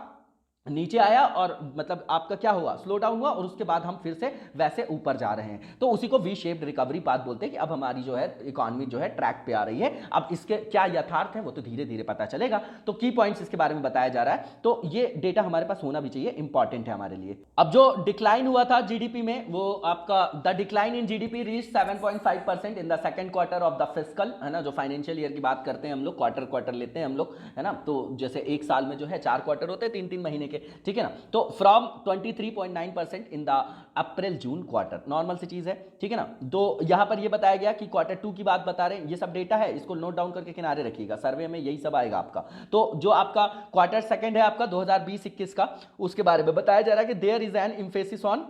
नीचे आया और मतलब आपका क्या हुआ, स्लो डाउन हुआ और उसके बाद हम फिर से वैसे ऊपर जा रहे हैं। तो उसी को वी शेप्ड रिकवरी पाथ बोलते हैं कि अब हमारी जो है इकोनॉमी जो है ट्रैक पे आ रही है। अब इसके क्या यथार्थ है वो तो धीरे धीरे पता चलेगा। तो की पॉइंट्स इसके बारे में बताया जा रहा है, तो ये डेटा हमारे पास होना भी चाहिए, इंपॉर्टेंट है हमारे लिए। अब जो डिक्लाइन हुआ था जीडीपी में वो आपका the decline in GDP reach 7.5% in the second quarter of the fiscal, है ना, जो फाइनेंशियल ईयर की बात करते हैं हम लोग, क्वार्टर लेते हैं हम लोग, है ना। तो जैसे एक साल में जो है 4 क्वार्टर होते हैं 3-3 महीने लेके, ठीक है ना। तो from 23.9% in the April June quarter, normal सी चीज है, ठीक है ना। तो यहां पर ये बताया गया कि क्वार्टर 2 की बात बता रहे हैं, ये सब डेटा है, इसको नोट डाउन करके किनारे रखिएगा, सर्वे में यही सब आएगा आपका। तो जो आपका क्वार्टर सेकंड है आपका 2020-21 का, उसके बारे में बताया जा रहा है कि there is an emphasis on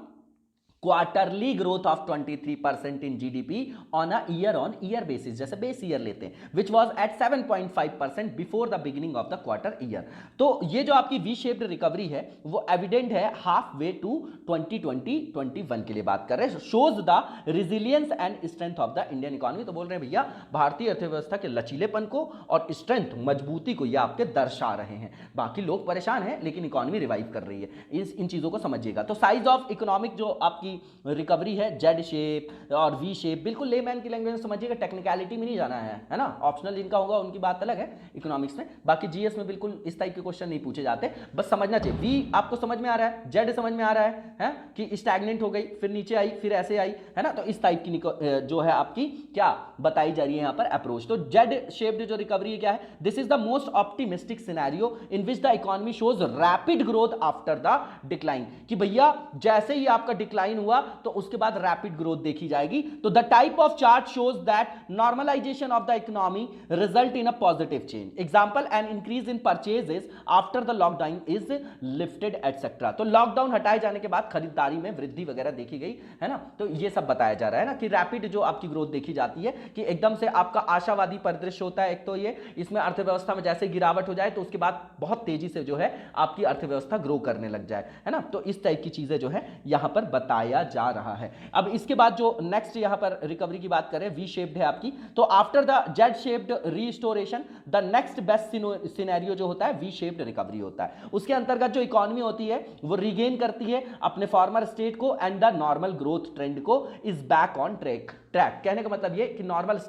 quarterly growth of 23% in GDP on a year basis, जैसे बेस ईयर लेते हैं, which was at 7.5% before the beginning of the quarter year. तो ये जो आपकी वी शेप्ड रिकवरी है वो एविडेंट है हाफ वे टू 2020-21 के लिए बात कर रहे हैं, shows the resilience and strength of the Indian economy. तो बोल रहे हैं भैया भारतीय अर्थव्यवस्था के लचीलेपन को और स्ट्रेंथ, मजबूती को ये आपके दर्शा रहे हैं। बाकी लोग परेशान हैं लेकिन इकोनॉमी रिवाइव कर रही है, इन चीजों को समझिएगा। तो साइज ऑफ इकोनॉमिक जो आपकी रिकवरी है, जेड शेप और वी शेप, बिल्कुल लेमैन की लैंग्वेज में समझिएगा, टेक्निकलिटी में नहीं जाना है ना। ऑप्शनल जिनका होगा उनकी बात अलग है इकोनॉमिक्स में, बाकी जीएस में बिल्कुल इस टाइप के क्वेश्चन नहीं पूछे जाते, बस समझना चाहिए। वी आपको समझ में आ रहा है, जेड समझ में आ रहा है कि स्टैग्नेंट हो गई, फिर नीचे आई, फिर ऐसे आई, है ना। तो इस टाइप की जो है आपकी क्या बताई जा रही है यहाँ पर अप्रोच। तो जेड शेप्ड जो रिकवरी क्या है, this is the most optimistic scenario in which the economy shows rapid growth after the decline, कि भैया जैसे ही आपका डिक्लाइन हुआ तो उसके बाद रैपिड ग्रोथ देखी जाएगी। तो the type of chart shows that normalisation of the economy result in a positive change, example an increase in purchases after the lockdown is lifted etcetera. तो लॉकडाउन हटाए जाने के बाद खरीदारी में वृद्धि वगैरह देखी गई, है ना। तो ये सब बताया जा रहा है ना कि रैपिड जो आपकी ग्रोथ देखी जाती है, कि एकदम से आपका आशावादी परिदृश्य होता है एक, तो ये इसमें अर्थव्यवस्था में जैसे गिरावट हो जाए तो उसके बाद बहुत तेजी से जो है आपकी अर्थव्यवस्था ग्रो करने लग जाए, है ना। तो इस टाइप की चीजें जो है यहां पर बताया जा रहा है। अब इसके बाद जो नेक्स्ट यहां पर रिकवरी की बात करें, वी शेप्ड है आपकी, तो after the Z shaped restoration the next best scenario जो होता है वी शेप्ड रिकवरी होता है। उसके अंतर्गत जो इकोनॉमी होती है वो रिगेन करती है अपने फॉर्मर स्टेट को and the normal growth trend को इज बैक ऑन ट्रैक। कहने का मतलब ये कि नॉर्मल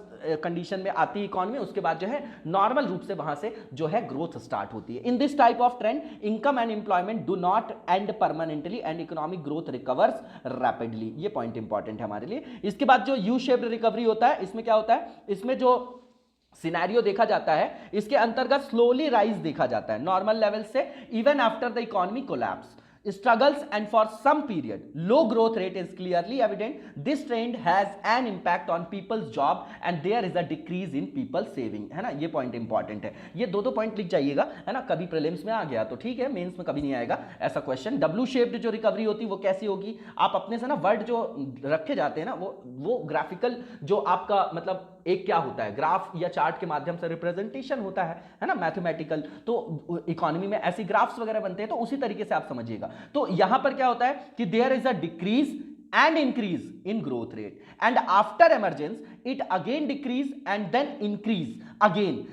कंडीशन में आती है इकोनॉमी, उसके बाद जो है नॉर्मल रूप से वहां से जो है ग्रोथ स्टार्ट होती है। In this type of trend income and employment do not and permanently and economic growth recovers rapidly. ये पॉइंट इंपॉर्टेंट है हमारे लिए। इसके बाद जो यू शेप्ड रिकवरी होता है, इसमें क्या होता है, इसमें जो सिनेरियो देखा जाता है इसके अंतर्गत स्लोली राइज देखा जाता है नॉर्मल लेवल से even after the economy collapse struggles and for some period low growth rate is clearly evident. This trend has an impact on people's job and there is a decrease in people saving, है ना। ये point important है, ये दो point लिख जाइएगा, है ना। कभी प्रीलिम्स में आ गया तो ठीक है, मेंस में कभी नहीं आएगा ऐसा क्वेश्चन। डब्ल्यू शेप्ड जो रिकवरी होती है वो कैसी होगी, आप अपने से ना वर्ड जो रखे जाते हैं ना वो ग्राफिकल जो आपका मतलब एक क्या होता है, ग्राफ या चार्ट के माध्यम से रिप्रेजेंटेशन होता है ना, मैथमेटिकल। तो इकोनॉमी में ऐसी ग्राफ्स वगैरह बनते हैं, तो उसी तरीके से आप समझिएगा। तो यहां पर क्या होता है कि there is a decrease and increase in growth rate and after emergence it again decreases and then increases again,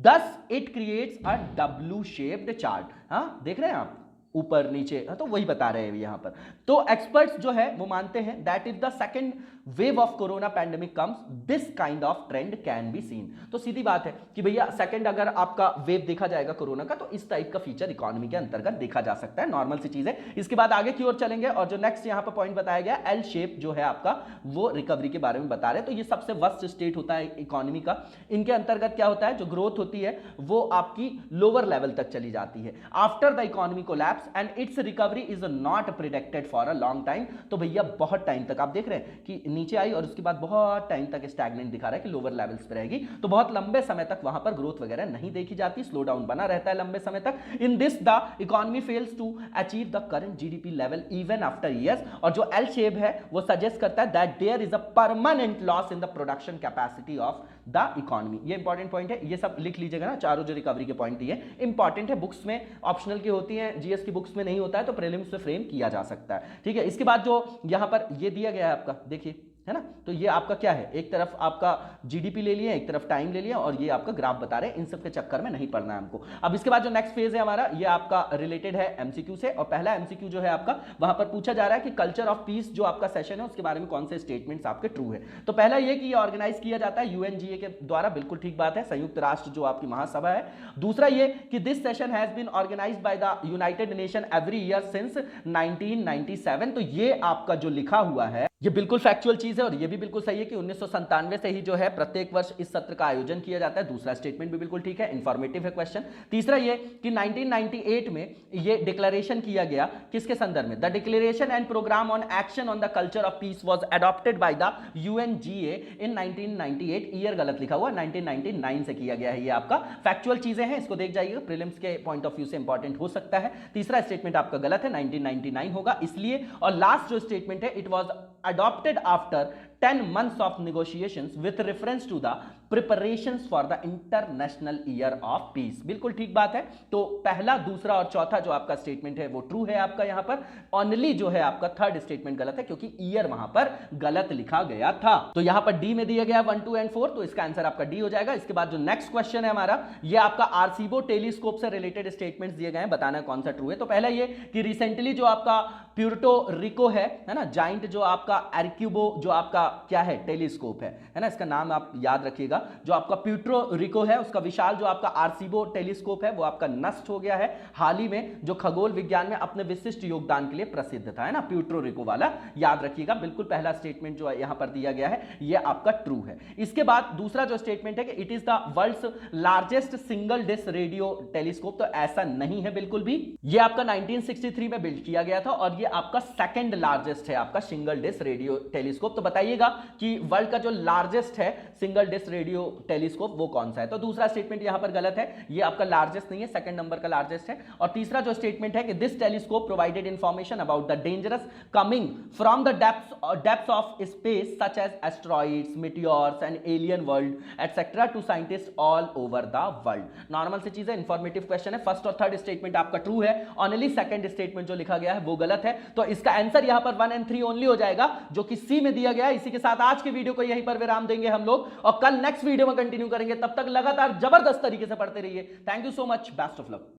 thus it creates a W shaped chart. हाँ देख रहे हैं आप, ऊपर नीचे, तो वही बता रहे हैं यहां पर। तो एक्सपर्ट्स जो है वो मानते हैं that if the second wave of corona pandemic comes this kind of trend can be seen. तो सीधी बात है कि भैया सेकंड अगर आपका वेव देखा जाएगा कोरोना का, तो इस टाइप का फीचर इकोनॉमी के अंतर्गत देखा जा सकता है, नॉर्मल सी चीज है। इसके बाद आगे की ओर चलेंगे और जो नेक्स्ट यहां पर पॉइंट बताया गया एल शेप जो है आपका, वो रिकवरी के बारे में बता रहे हैं। तो ये सबसे वर्स्ट स्टेट होता है इकोनॉमी का। इनके अंतर्गत क्या होता है, जो ग्रोथ होती है वो आपकी लोअर लेवल तक चली जाती है after the economy collapse and it's recovery is not predicted for a long time. तो भैया बहुत टाइम तक आप देख रहे हैं कि नीचे आई और उसके बाद बहुत टाइम तक स्टैग्नेंट दिखा रहा है कि लोअर लेवल्स पे रहेगी, तो बहुत लंबे समय तक वहां पर ग्रोथ वगैरह नहीं देखी जाती, स्लो डाउन बना रहता है लंबे समय तक। In this the economy fails to achieve the current GDP level even after years. और जो एल शेप है वो सजेस्ट करता है that there is a permanent loss in the production capacity of the economy. ये इंपॉर्टेंट पॉइंट है, ये सब लिख लीजिएगा ना, चारों जो रिकवरी के पॉइंट ये इंपॉर्टेंट है, बुक्स में ऑप्शनल की होती है, जीएस की बुक्स में नहीं होता है, तो प्रीलिम्स में फ्रेम किया जा सकता है, ठीक है। इसके बाद जो यहां पर ये दिया गया है आपका, देखिए है ना, तो ये आपका क्या है, एक तरफ आपका जीडीपी ले लिया, एक तरफ टाइम ले लिया, और ये आपका ग्राफ बता रहे हैं। इन सब के चक्कर में नहीं पड़ना है हमको। अब इसके बाद जो नेक्स्ट फेज है हमारा, ये आपका रिलेटेड है एमसीक्यू से, और पहला एमसीक्यू जो है आपका वहां पर पूछा जा रहा है कि कल्चर ऑफ पीस जो आपका सेशन है उसके बारे में कौन से स्टेटमेंट्स आपके ट्रू है। तो पहला ये कि ये ऑर्गेनाइज किया जाता है यूएनजीए के द्वारा, बिल्कुल ठीक बात है, संयुक्त राष्ट्र जो आपकी महासभा है। दूसरा ये कि this session has been organised by the united nation every year since 1997। तो ये आपका जो लिखा हुआ है ये बिल्कुल फैक्चुअल चीज है और ये भी बिल्कुल सही है कि 1997 से ही जो है प्रत्येक वर्ष इस सत्र का आयोजन किया जाता है। दूसरा स्टेटमेंट भी बिल्कुल ठीक है, इंफॉर्मेटिव है क्वेश्चन। तीसरा ये कि 1998 में ये डिक्लेरेशन किया गया, किसके संदर्भ में? The declaration and programme on action on the culture of peace was adopted by the UNGA in 1998। Year गलत लिखा हुआ, 1999 से किया गया है। ये आपका फैक्चुअल चीजें हैं, इसको देख जाइएगा, प्रीलिम्स के पॉइंट ऑफ व्यू से इंपॉर्टेंट हो सकता है। तीसरा स्टेटमेंट आपका गलत है, 1999 होगा इसलिए। और लास्ट जो स्टेटमेंट है, it was adopted after 10 months of negotiations with reference to the preparations for the international year of peace। बिल्कुल ठीक बात है। तो पहला, दूसरा और चौथा जो आपका स्टेटमेंट है वो ट्रू है आपका यहां पर। ओनली जो है आपका थर्ड स्टेटमेंट गलत है क्योंकि ईयर वहां पर गलत लिखा गया था। तो यहां पर डी में दिया गया 1, 2 एंड 4, तो इसका आंसर आपका डी हो जाएगा। इसके बाद जो नेक्स्ट क्वेश्चन है हमारा, ये आपका आरसीबो टेलीस्कोप से रिलेटेड स्टेटमेंट्स दिए गए हैं, बताना कौन सा ट्रू है। तो पहला ये कि रिसेंटली जो आपका प्यूर्टो रिको है ना, जाइंट जो आपका आर्क्यूबो जो आपका क्या है, टेलीस्कोप है ना, इसका नाम आप याद रखिएगा। जो आपका प्यूर्टो रिको है उसका विशाल जो आपका आरसीबो टेलीस्कोप है वो आपका नष्ट हो गया है हाल ही में, जो खगोल विज्ञान में अपने विशिष्ट योगदान के लिए प्रसिद्ध था, है ना, प्यूर्टो रिको वाला, याद रखिएगा। बिल्कुल पहला स्टेटमेंट जो यहां पर दिया गया है ये आपका ट्रू है। इसके बाद दूसरा जो स्टेटमेंट है कि it is the world's largest single dish radio telescope, तो ऐसा नहीं है बिल्कुल भी। ये आपका 1963 में बिल्ड किया गया था और ये आपका सेकंड लार्जेस्ट है आपका सिंगल डिश रेडियो टेलीस्कोप। तो बताइएगा कि वर्ल्ड का जो लार्जेस्ट है सिंगल डिश रेडियो टेलीस्कोप वो कौन सा है। तो दूसरा स्टेटमेंट यहां पर गलत है, ये आपका लार्जेस्ट नहीं है, सेकंड नंबर का लार्जेस्ट है। और तीसरा जो स्टेटमेंट है कि this telescope provided information about the dangerous coming from the depths of space such as asteroids, meteors and alien world etcetera to scientist all over the world. Normal सी चीज है, इंफॉर्मेटिव क्वेश्चन है। First और third statement आपका true है, only second statement जो लिखा गया है वो गलत है। तो इसका आंसर यहां पर 1 and 3 ओनली हो जाएगा, जो कि सी में दिया गया है। इसी के साथ आज के वीडियो को यहीं पर विराम देंगे हम लोग और कल नेक्स्ट वीडियो में कंटिन्यू करेंगे। तब तक लगातार जबरदस्त तरीके से पढ़ते रहिए। Thank you so much, best of luck.